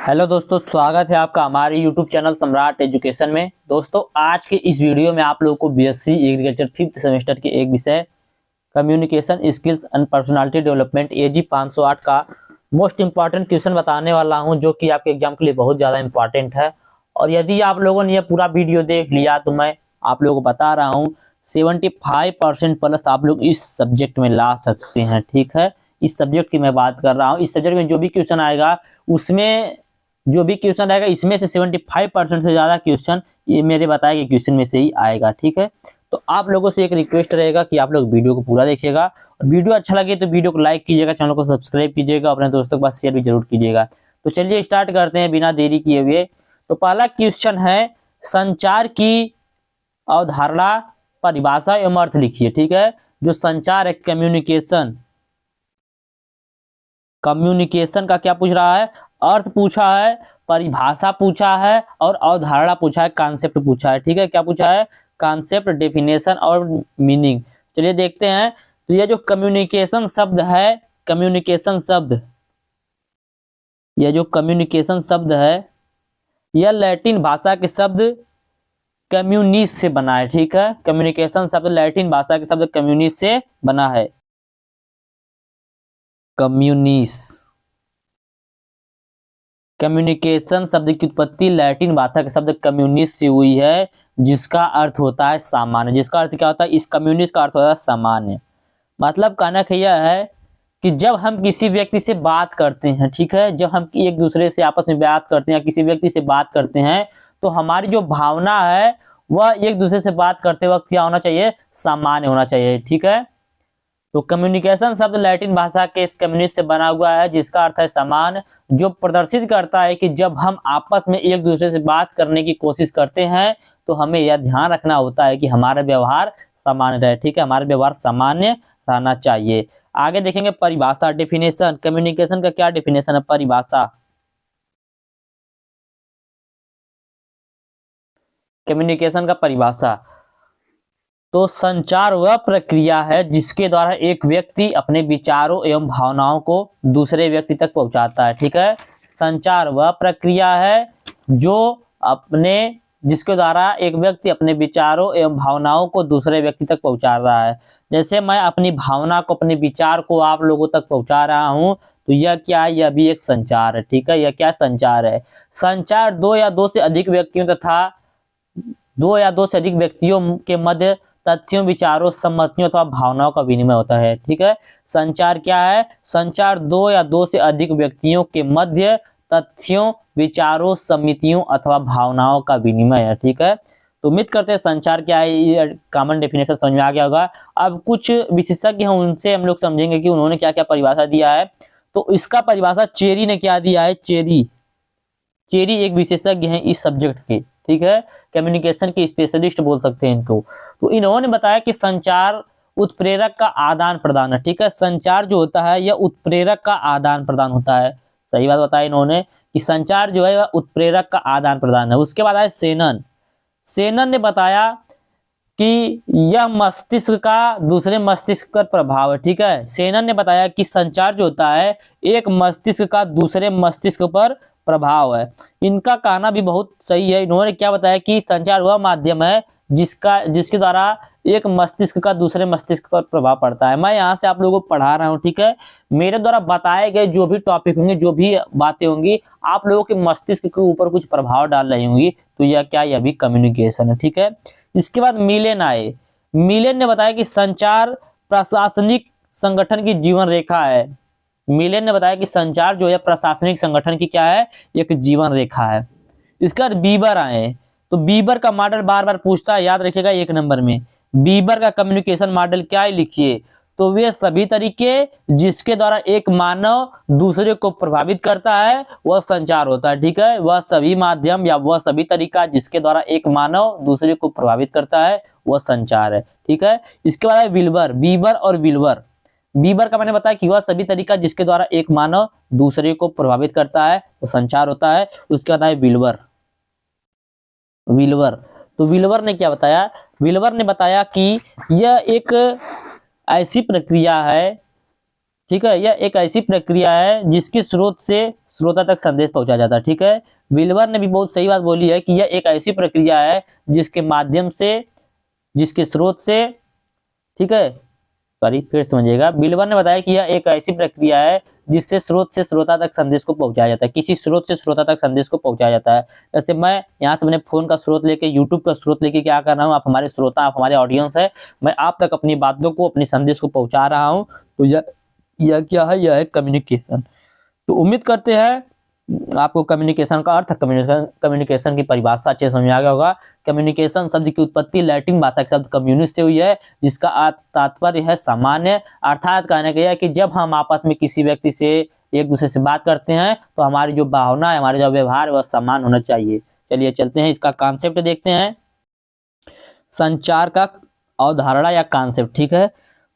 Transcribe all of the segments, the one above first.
Hello दोस्तों, स्वागत है आपका हमारे यूट्यूब चैनल सम्राट एजुकेशन में। दोस्तों, आज के इस वीडियो में आप लोगों को बीएससी एग्रीकल्चर 5th सेमेस्टर के एक विषय communication skills and personality development AG 508 का मोस्ट इंपॉर्टेंट क्वेश्चन बताने वाला हूं, जो कि आपके एग्जाम के लिए बहुत ज़्यादा इंपॉर्टेंट है। और यदि आप लोगों ने यह पूरा वीडियो देख लिया तो मैं आप लोगों को बता रहा हूँ 75% प्लस आप लोग इस सब्जेक्ट में ला सकते हैं। ठीक है, इस सब्जेक्ट की मैं बात कर रहा हूँ। इस सब्जेक्ट में जो भी क्वेश्चन आएगा उसमें जो भी क्वेश्चन आएगा इसमें से 75% से ज़्यादा क्वेश्चन ये मेरे बताए गए क्वेश्चन में से ही आएगा। ठीक है, तो आप लोगों से एक रिक्वेस्ट रहेगा कि आप लोग वीडियो को पूरा देखिएगा, और वीडियो अच्छा लगे तो वीडियो को लाइक कीजिएगा, चैनल को सब्सक्राइब कीजिएगा, अपने दोस्तों के पास शेयर भी जरूर कीजिएगा। तो चलिए स्टार्ट करते हैं बिना देरी किए हुए। तो पहला क्वेश्चन है, संचार की अवधारणा, परिभाषा एवं अर्थ लिखिए। ठीक है, जो संचार है, कम्युनिकेशन का क्या पूछ रहा है, अर्थ पूछा है, परिभाषा पूछा है और अवधारणा पूछा है, कॉन्सेप्ट पूछा है। ठीक है, क्या पूछा है, कॉन्सेप्ट, डेफिनेशन और मीनिंग। चलिए देखते हैं। तो ये जो कम्युनिकेशन शब्द है, यह जो कम्युनिकेशन शब्द है यह लैटिन भाषा के शब्द कम्युनिस से बना है। ठीक है, कम्युनिकेशन शब्द लैटिन भाषा के शब्द कम्युनिस से बना है। कम्युनिकेशन शब्द की उत्पत्ति लैटिन भाषा के शब्द कम्युनिस से हुई है, जिसका अर्थ होता है सामान्य। जिसका अर्थ क्या होता है, इस कम्युनिस का अर्थ होता है सामान्य। मतलब कहना यह है कि जब हम किसी व्यक्ति से बात करते हैं, ठीक है, जब हम एक दूसरे से आपस में बात करते हैं या किसी व्यक्ति से बात करते हैं, तो हमारी जो भावना है वह एक दूसरे से बात करते वक्त क्या होना चाहिए, सामान्य होना चाहिए। ठीक है, तो कम्युनिकेशन शब्द लैटिन भाषा के कम्युनिस्ट से बना हुआ है, जिसका अर्थ है समान, जो प्रदर्शित करता है कि जब हम आपस में एक दूसरे से बात करने की कोशिश करते हैं तो हमें यह ध्यान रखना होता है कि हमारा व्यवहार सामान्य रहे। ठीक है, हमारा व्यवहार सामान्य रहना चाहिए। आगे देखेंगे परिभाषा, डेफिनेशन। कम्युनिकेशन का क्या डेफिनेशन है, परिभाषा। कम्युनिकेशन का परिभाषा, तो संचार वह प्रक्रिया है जिसके द्वारा एक व्यक्ति अपने विचारों एवं भावनाओं को दूसरे व्यक्ति तक पहुंचाता है। ठीक है, संचार वह प्रक्रिया है जिसके द्वारा एक व्यक्ति अपने विचारों एवं भावनाओं को दूसरे व्यक्ति तक पहुंचा रहा है। जैसे मैं अपनी भावना को, अपने विचार को आप लोगों तक पहुंचा रहा हूं, तो यह क्या है, यह भी एक संचार है। ठीक है, यह क्या संचार है। संचार दो या दो से अधिक व्यक्तियों के मध्य तथ्यों, विचारों, सम्मतियों अथवा भावनाओं का विनिमय होता है। ठीक है, संचार क्या है, संचार दो या दो से अधिक व्यक्तियों के मध्य तथ्यों, विचारों, समितियों अथवा भावनाओं का विनिमय है। ठीक है, तो उम्मीद करते हैं संचार क्या है ये कॉमन डेफिनेशन समझ में आ गया होगा। अब कुछ विशेषज्ञ हैं, उनसे हम लोग समझेंगे कि उन्होंने क्या क्या परिभाषा दिया है। तो इसका परिभाषा चेरी ने क्या दिया है, चेरी एक विशेषज्ञ हैं इस सब्जेक्ट के। ठीक है, कम्युनिकेशन के स्पेशलिस्ट बोल सकते हैं इनको। तो इन्होंने बताया कि संचार उत्प्रेरक का आदान प्रदान है। ठीक है, संचार जो होता है यह उत्प्रेरक का आदान प्रदान होता है। सही बात बताया इन्होंने कि संचार जो है वह उत्प्रेरक का आदान प्रदान है। उसके बाद आए सेनन ने बताया कि यह मस्तिष्क का दूसरे मस्तिष्क पर प्रभाव है। ठीक है, सेनन ने बताया कि संचार जो होता है एक मस्तिष्क का दूसरे मस्तिष्क पर प्रभाव है। इनका कहना भी बहुत सही है। इन्होंने क्या बताया कि संचार वह माध्यम है जिसके द्वारा एक मस्तिष्क का दूसरे मस्तिष्क पर प्रभाव पड़ता है। मैं यहाँ से आप लोगों को पढ़ा रहा हूँ। ठीक है, मेरे द्वारा बताए गए जो भी टॉपिक होंगे, जो भी बातें होंगी, आप लोगों के मस्तिष्क के ऊपर कुछ प्रभाव डाल रही होंगी, तो यह क्या, यह भी कम्युनिकेशन है। ठीक है, इसके बाद मिलेन ने बताया कि संचार प्रशासनिक संगठन की जीवन रेखा है। मिलेन ने बताया कि संचार जो है प्रशासनिक संगठन की क्या है, एक जीवन रेखा है। इसके बाद बीबर आए, तो बीबर का मॉडल बार बार पूछता है, याद रखिएगा 1 नंबर में। बीबर का कम्युनिकेशन मॉडल क्या है, लिखिए। तो वे सभी तरीके जिसके द्वारा एक मानव दूसरे को प्रभावित करता है वह संचार होता है। ठीक है, वह सभी माध्यम या वह सभी तरीका जिसके द्वारा एक मानव दूसरे को प्रभावित करता है वह संचार है। ठीक है, इसके बाद बीबर का मैंने बताया कि वह सभी तरीका जिसके द्वारा एक मानव दूसरे को प्रभावित करता है वो संचार होता है। उसके बाद है विल्बर। तो विल्बर ने क्या बताया, विल्बर ने बताया कि यह एक ऐसी प्रक्रिया है, ठीक है, यह एक ऐसी प्रक्रिया है जिसके स्रोत से श्रोता तक संदेश पहुंचाया जाता है। ठीक है, विल्बर ने भी बहुत सही बात बोली है कि यह एक ऐसी प्रक्रिया है जिसके माध्यम से, जिसके स्रोत से, ठीक है, सॉरी फिर समझिएगा, विल्बर ने बताया कि यह एक ऐसी प्रक्रिया है जिससे स्रोत से श्रोता तक संदेश को पहुंचाया जाता है, किसी स्रोत से श्रोता तक संदेश को पहुंचाया जाता है। जैसे मैं यहाँ से अपने फोन का स्रोत लेके, यूट्यूब का स्रोत लेके क्या कर रहा हूँ, आप हमारे श्रोता, आप हमारे ऑडियंस है, मैं आप तक अपनी बातों को, अपनी संदेश को पहुंचा रहा हूँ। तो यह क्या है, यह है कम्युनिकेशन। तो उम्मीद करते हैं आपको कम्युनिकेशन का अर्थ, कम्युनिकेशन की परिभाषा अच्छे समझ आ गया होगा। कम्युनिकेशन शब्द की उत्पत्ति लैटिन भाषा के शब्द कम्युनिस से हुई है, जिसका तात्पर्य है सामान्य। अर्थात कहने का यह है कि जब हम आपस में किसी व्यक्ति से, एक दूसरे से बात करते हैं तो हमारी जो भावना है, हमारे जो व्यवहार है वह समान होना चाहिए। चलिए चलते हैं, इसका कॉन्सेप्ट देखते हैं, संचार का अवधारणा या कॉन्सेप्ट। ठीक है,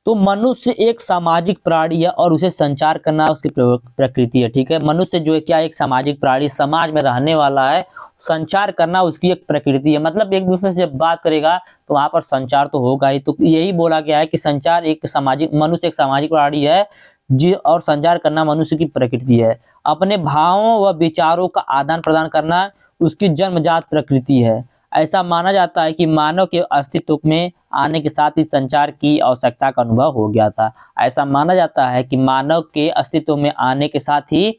तो मनुष्य एक सामाजिक प्राणी है और उसे संचार करना उसकी प्रकृति है। ठीक है, मनुष्य जो है क्या, एक सामाजिक प्राणी, समाज में रहने वाला है, संचार करना उसकी एक प्रकृति है। मतलब एक दूसरे से जब बात करेगा तो वहां पर संचार तो होगा ही। तो यही बोला गया है कि संचार एक सामाजिक, मनुष्य एक सामाजिक प्राणी है जी, और संचार करना मनुष्य की प्रकृति है। अपने भावों व विचारों का आदान प्रदान करना उसकी जन्मजात प्रकृति है। ऐसा माना जाता है कि मानव के अस्तित्व में आने के साथ ही संचार की आवश्यकता का अनुभव हो गया था। ऐसा माना जाता है कि मानव के अस्तित्व में आने के साथ ही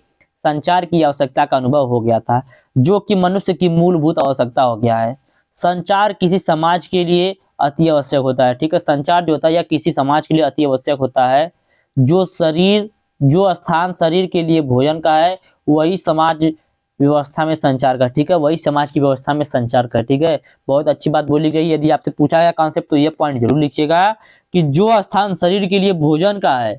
संचार की आवश्यकता का अनुभव हो गया था, जो कि मनुष्य की मूलभूत आवश्यकता हो गया है। संचार किसी समाज के लिए अति आवश्यक होता है। ठीक है, संचार जो होता है या किसी समाज के लिए अति आवश्यक होता है। जो स्थान शरीर के लिए भोजन का है, वही समाज व्यवस्था में संचार का, ठीक है, वही समाज की व्यवस्था में संचार का। ठीक है, बहुत अच्छी बात बोली गई। यदि आपसे पूछा गया कॉन्सेप्ट तो ये पॉइंट जरूर लिखिएगा कि जो स्थान शरीर के लिए भोजन का है,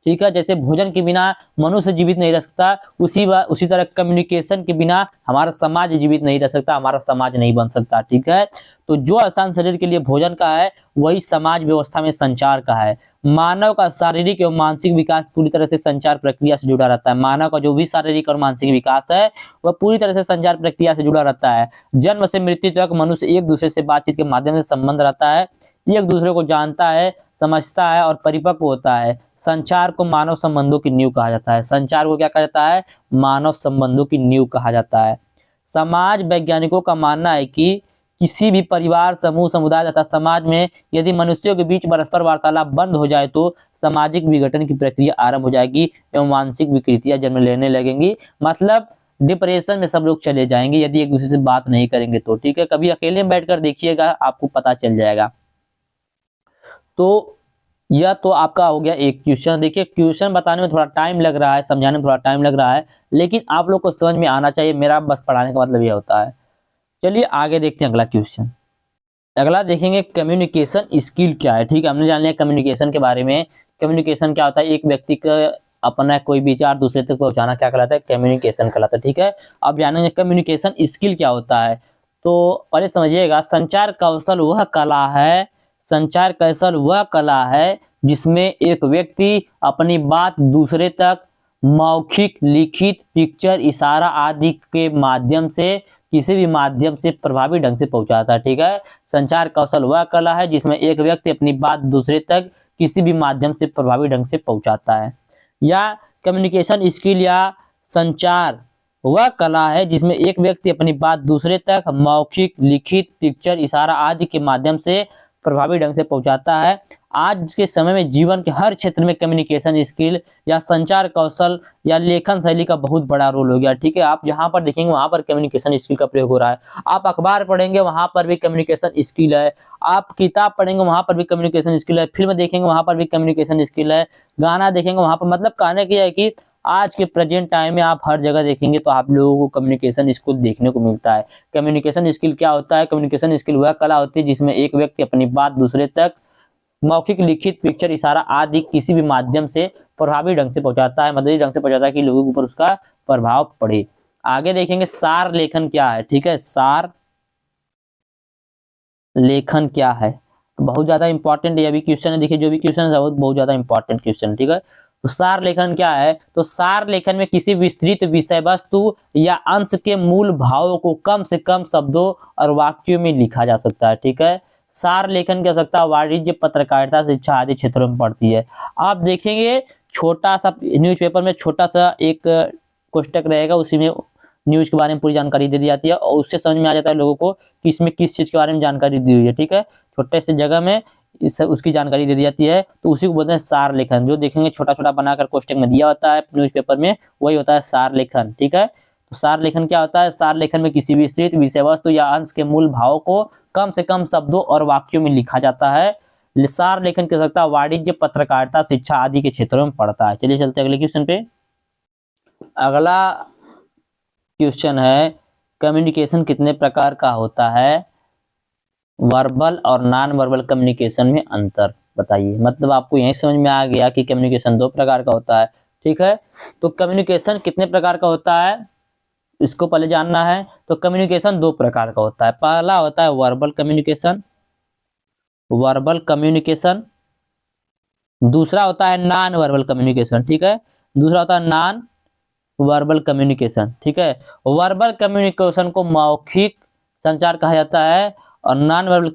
ठीक है, जैसे भोजन के बिना मनुष्य जीवित नहीं रह सकता, उसी तरह कम्युनिकेशन के बिना हमारा समाज जीवित नहीं रह सकता, हमारा समाज नहीं बन सकता। ठीक है, तो जो स्थान शरीर के लिए भोजन का है वही समाज व्यवस्था में संचार का है। मानव का शारीरिक एवं मानसिक विकास पूरी तरह से संचार प्रक्रिया से जुड़ा रहता है। मानव का जो भी शारीरिक और मानसिक विकास है वह पूरी तरह से संचार प्रक्रिया से जुड़ा रहता है। जन्म से मृत्यु तक मनुष्य एक दूसरे से बातचीत के माध्यम से संबंध रहता है, एक दूसरे को जानता है, समझता है और परिपक्व होता है। संचार को मानव संबंधों की नींव कहा जाता है। संचार को क्या कहा जाता है, मानव संबंधों की नींव कहा जाता है। समाज वैज्ञानिकों का मानना है कि किसी भी परिवार, समूह, समुदाय तथा समाज में यदि मनुष्यों के बीच परस्पर वार्तालाप बंद हो जाए तो सामाजिक विघटन की प्रक्रिया आरंभ हो जाएगी एवं मानसिक विकृतियां जन्म लेने लगेंगी। मतलब डिप्रेशन में सब लोग चले जाएंगे यदि एक दूसरे से बात नहीं करेंगे तो। ठीक है, कभी अकेले में बैठकर देखिएगा, आपको पता चल जाएगा। तो यह तो आपका हो गया एक क्वेश्चन। देखिए क्वेश्चन बताने में थोड़ा टाइम लग रहा है, समझाने में थोड़ा टाइम लग रहा है, लेकिन आप लोग को समझ में आना चाहिए। मेरा बस पढ़ाने का मतलब यह होता है। चलिए आगे देखते हैं अगला क्वेश्चन। अगला देखेंगे कम्युनिकेशन स्किल क्या है। ठीक है, हमने जान लिया कम्युनिकेशन के बारे में। कम्युनिकेशन क्या होता है, एक व्यक्ति का अपना कोई विचार दूसरे तक पहुंचाना क्या कहलाता है, कम्युनिकेशन कहलाता है। ठीक है, अब जानेंगे कम्युनिकेशन स्किल क्या होता है। तो पहले समझिएगा, संचार कौशल वह कला है, संचार कौशल वह कला है जिसमें एक व्यक्ति अपनी बात दूसरे तक मौखिक, लिखित, पिक्चर, इशारा आदि के माध्यम से, किसी भी माध्यम से प्रभावी ढंग से पहुंचाता है। ठीक है, संचार कौशल वह कला है जिसमें एक व्यक्ति अपनी बात दूसरे तक किसी भी माध्यम से प्रभावी ढंग से पहुंचाता है। या कम्युनिकेशन स्किल या संचार वह कला है जिसमें एक व्यक्ति अपनी बात दूसरे तक मौखिक, लिखित, पिक्चर, इशारा आदि के माध्यम से प्रभावी ढंग से पहुंचाता है। आज के समय में जीवन के हर क्षेत्र में कम्युनिकेशन स्किल या संचार कौशल या लेखन शैली का बहुत बड़ा रोल हो गया। ठीक है, आप जहां पर देखेंगे वहां पर कम्युनिकेशन स्किल का प्रयोग हो रहा है। आप अखबार पढ़ेंगे वहां पर भी कम्युनिकेशन स्किल है, आप किताब पढ़ेंगे वहां पर भी कम्युनिकेशन स्किल है, फिल्म देखेंगे वहां पर भी कम्युनिकेशन स्किल है, गाना देखेंगे वहां पर। मतलब कहने की है कि आज के प्रेजेंट टाइम में आप हर जगह देखेंगे तो आप लोगों को कम्युनिकेशन स्किल देखने को मिलता है। कम्युनिकेशन स्किल क्या होता है, कम्युनिकेशन स्किल वह कला होती है जिसमें एक व्यक्ति अपनी बात दूसरे तक मौखिक, लिखित, पिक्चर, इशारा आदि किसी भी माध्यम से प्रभावी ढंग से पहुंचाता है, मददी ढंग से पहुंचाता है कि लोगों के ऊपर उसका प्रभाव पड़े। आगे देखेंगे सार लेखन क्या है। ठीक है, सार लेखन क्या है, बहुत ज्यादा इंपॉर्टेंट यह भी क्वेश्चन है। देखिए जो भी क्वेश्चन है बहुत ज्यादा इंपॉर्टेंट क्वेश्चन। ठीक है, तो सार लेखन क्या है, तो सार लेखन में किसी विस्तृत विषय वस्तु या अंश के मूल भावों को कम से कम शब्दों और वाक्यों में लिखा जा सकता है। ठीक है, सार लेखन की आवश्यकता वाणिज्य, पत्रकारिता, शिक्षा आदि क्षेत्रों में पड़ती है। आप देखेंगे छोटा सा न्यूज़पेपर में छोटा सा एक कोष्टक रहेगा, उसी में न्यूज के बारे में पूरी जानकारी दे दी जाती है और उससे समझ में आ जाता है लोगों को कि इसमें किस चीज़ के बारे में जानकारी दी हुई है। ठीक है, छोटे से जगह में उसकी जानकारी दे दी जाती है, तो उसी को बोलते हैं सार लेखन। जो देखेंगे छोटा छोटा बनाकर कोष्टक में दिया होता है न्यूज़पेपर में, वही होता है सार लेखन। ठीक है, तो सार लेखन क्या होता है? सार लेखन में किसी विस्तृत विषय वस्तु या अंश के मूल भाव को कम से कम शब्दों और वाक्यों में लिखा जाता है। सार लेखन की आवश्यकता वाणिज्य, पत्रकारिता, शिक्षा आदि के क्षेत्रों में पड़ता है। चलिए चलते अगले क्वेश्चन पे। अगला क्वेश्चन है, कम्युनिकेशन कितने प्रकार का होता है? वर्बल और नॉन वर्बल कम्युनिकेशन में अंतर बताइए। मतलब आपको यही समझ में आ गया कि कम्युनिकेशन 2 प्रकार का होता है। ठीक है, तो कम्युनिकेशन कितने प्रकार का होता है इसको पहले जानना है। तो कम्युनिकेशन 2 प्रकार का होता है। पहला होता है वर्बल कम्युनिकेशन, वर्बल कम्युनिकेशन। दूसरा होता है नॉन वर्बल कम्युनिकेशन। ठीक है, दूसरा होता है नॉन वर्बल कम्युनिकेशन। ठीक है, वर्बल कम्युनिकेशन को मौखिक संचार कहा जाता है और नॉन वर्बल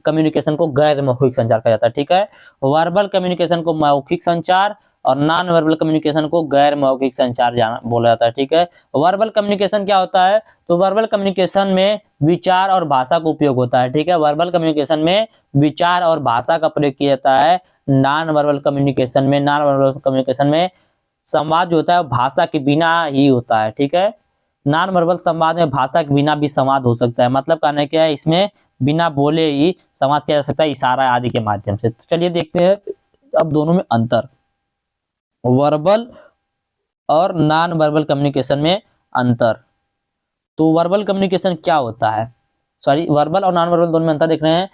कम्युनिकेशन को गैर मौखिक संचार कहा जाता है। ठीक है, वर्बल कम्युनिकेशन को मौखिक संचार और नॉन वर्बल कम्युनिकेशन को गैर मौखिक संचार बोला जाता है। ठीक है, वर्बल कम्युनिकेशन क्या होता है? तो वर्बल कम्युनिकेशन में विचार और भाषा का उपयोग होता है। ठीक है, वर्बल कम्युनिकेशन में विचार और भाषा का प्रयोग किया जाता है। नॉन वर्बल कम्युनिकेशन में संवाद जो होता है भाषा के बिना ही होता है। ठीक है, नॉन वर्बल संवाद में भाषा के बिना भी संवाद हो सकता है। मतलब कहने क्या है, इसमें बिना बोले ही संवाद किया जा सकता है इशारा आदि के माध्यम से। तो चलिए देखते हैं अब दोनों में अंतर, वर्बल और नॉन वर्बल कम्युनिकेशन में अंतर। तो वर्बल कम्युनिकेशन क्या होता है, सॉरी वर्बल और नॉन वर्बल दोनों में अंतर देख रहे हैं।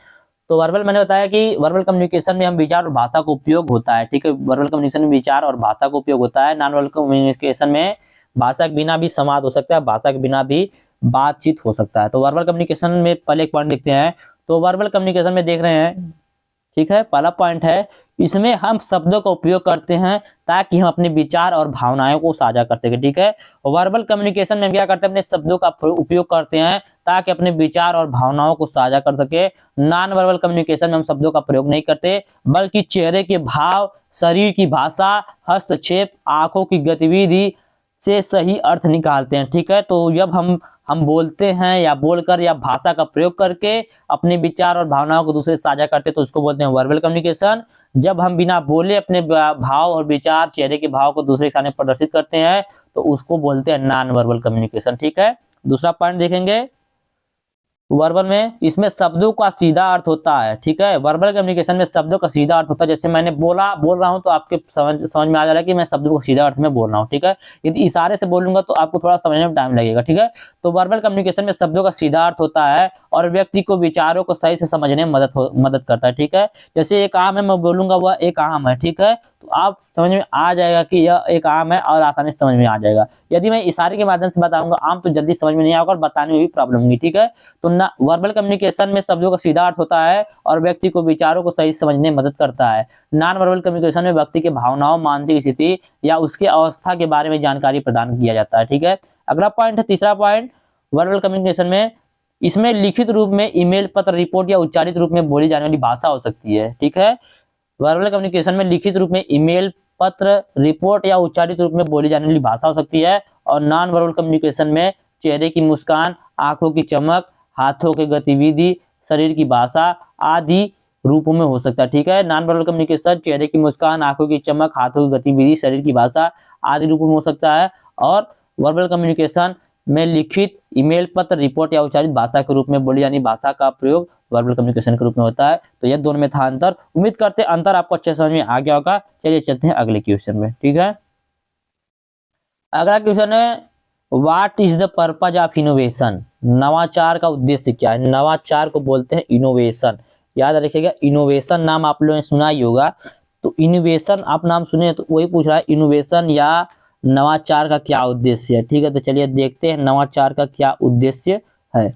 तो वर्बल मैंने बताया कि वर्बल कम्युनिकेशन में हम विचार और भाषा का उपयोग होता है। ठीक है, वर्बल कम्युनिकेशन में विचार और भाषा का उपयोग होता है। नॉन वर्बल कम्युनिकेशन में भाषा के बिना भी संवाद हो सकता है, भाषा के बिना भी बातचीत हो सकता है। तो वर्बल कम्युनिकेशन में पहले एक पॉइंट देखते हैं। तो वर्बल कम्युनिकेशन में देख रहे हैं, ठीक है, पहला पॉइंट है इसमें हम शब्दों का उपयोग करते हैं ताकि हम अपने विचार और भावनाओं को साझा कर सके। ठीक है, वर्बल कम्युनिकेशन में क्या करते हैं, अपने शब्दों का उपयोग करते हैं ताकि अपने विचार और भावनाओं को साझा कर सके। नॉन वर्बल कम्युनिकेशन में हम शब्दों का प्रयोग नहीं करते, बल्कि चेहरे के भाव, शरीर की भाषा, हस्तक्षेप, आंखों की गतिविधि से सही अर्थ निकालते हैं। ठीक है, तो जब हम बोलते हैं या बोलकर या भाषा का प्रयोग करके अपने विचार और भावनाओं को दूसरे से साझा करते हैं तो उसको बोलते हैं वर्बल कम्युनिकेशन। जब हम बिना बोले अपने भाव और विचार, चेहरे के भाव को दूसरे के सामने प्रदर्शित करते हैं तो उसको बोलते हैं नॉन वर्बल कम्युनिकेशन। ठीक है, दूसरा पॉइंट देखेंगे, वर्बल में इसमें शब्दों का सीधा अर्थ होता है। ठीक है, वर्बल कम्युनिकेशन में शब्दों का सीधा अर्थ होता है। जैसे मैंने बोल रहा हूं तो आपके समझ में आ जा रहा है कि मैं शब्दों को सीधा अर्थ में बोल रहा हूं। ठीक है, यदि इशारे से बोलूंगा तो आपको थोड़ा समझने में टाइम लगेगा। ठीक है, तो वर्बल कम्युनिकेशन में शब्दों का सीधा अर्थ होता है और व्यक्ति को विचारों को सही से समझने में मदद करता है। ठीक है, जैसे एक आम है, मैं बोलूंगा वह एक आम है। ठीक है, तो आप समझ में आ जाएगा कि यह एक आम है और आसानी से समझ में आ जाएगा। यदि मैं इशारे के माध्यम से बताऊंगा आम तो जल्दी समझ में नहीं आएगा और बताने में भी प्रॉब्लम होगी। ठीक है, तो ना वर्बल कम्युनिकेशन में शब्दों का सीधा अर्थ होता है और व्यक्ति को विचारों को सही समझने में मदद करता है। नॉन वर्बल कम्युनिकेशन में व्यक्ति के भावनाओं, मानसिक स्थिति या उसके अवस्था के बारे में जानकारी प्रदान किया जाता है। ठीक है, अगला पॉइंट है तीसरा पॉइंट, वर्बल कम्युनिकेशन में इसमें लिखित रूप में ईमेल, पत्र, रिपोर्ट या उच्चारित रूप में बोली जाने वाली भाषा हो सकती है। ठीक है, वर्बल कम्युनिकेशन में लिखित रूप में ईमेल, पत्र, रिपोर्ट या उच्चारित रूप में बोली जाने वाली भाषा हो सकती है। और नॉन वर्बल कम्युनिकेशन में चेहरे की मुस्कान, आंखों की चमक, हाथों की गतिविधि, शरीर की भाषा आदि रूपों में हो सकता है। ठीक है, नॉन वर्बल कम्युनिकेशन चेहरे की मुस्कान, आंखों की चमक, हाथों की गतिविधि, शरीर की भाषा आदि रूपों में हो सकता है। और वर्बल कम्युनिकेशन में लिखित, ईमेल, पत्र, रिपोर्ट या उच्चारित भाषा के रूप में बोली जानी भाषा का प्रयोग वर्बल कम्युनिकेशन के रूप में होता है। तो यह दोनों में था अंतर। उम्मीद करते हैं अंतर आपको अच्छे समझ में आ गया होगा। चलिए चलते हैं अगले क्वेश्चन में। ठीक है, अगला क्वेश्चन है, what is the purpose of innovation? नवाचार का उद्देश्य क्या है? नवाचार को बोलते हैं इनोवेशन। याद रखिएगा, इनोवेशन नाम आप लोगों ने सुना ही होगा। तो इनोवेशन आप नाम सुने तो वही पूछ रहा है, इनोवेशन या नवाचार का क्या उद्देश्य है। ठीक है, तो चलिए देखते हैं नवाचार का क्या उद्देश्य है।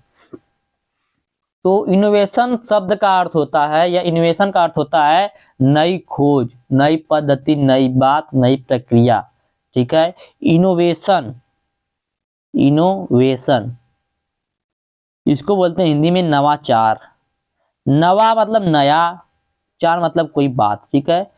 तो इनोवेशन शब्द का अर्थ होता है या इनोवेशन का अर्थ होता है नई खोज, नई पद्धति, नई बात, नई प्रक्रिया। ठीक है, इनोवेशन, इनोवेशन इसको बोलते हैं हिंदी में नवाचार। नवा मतलब नया, चार मतलब कोई बात। ठीक है,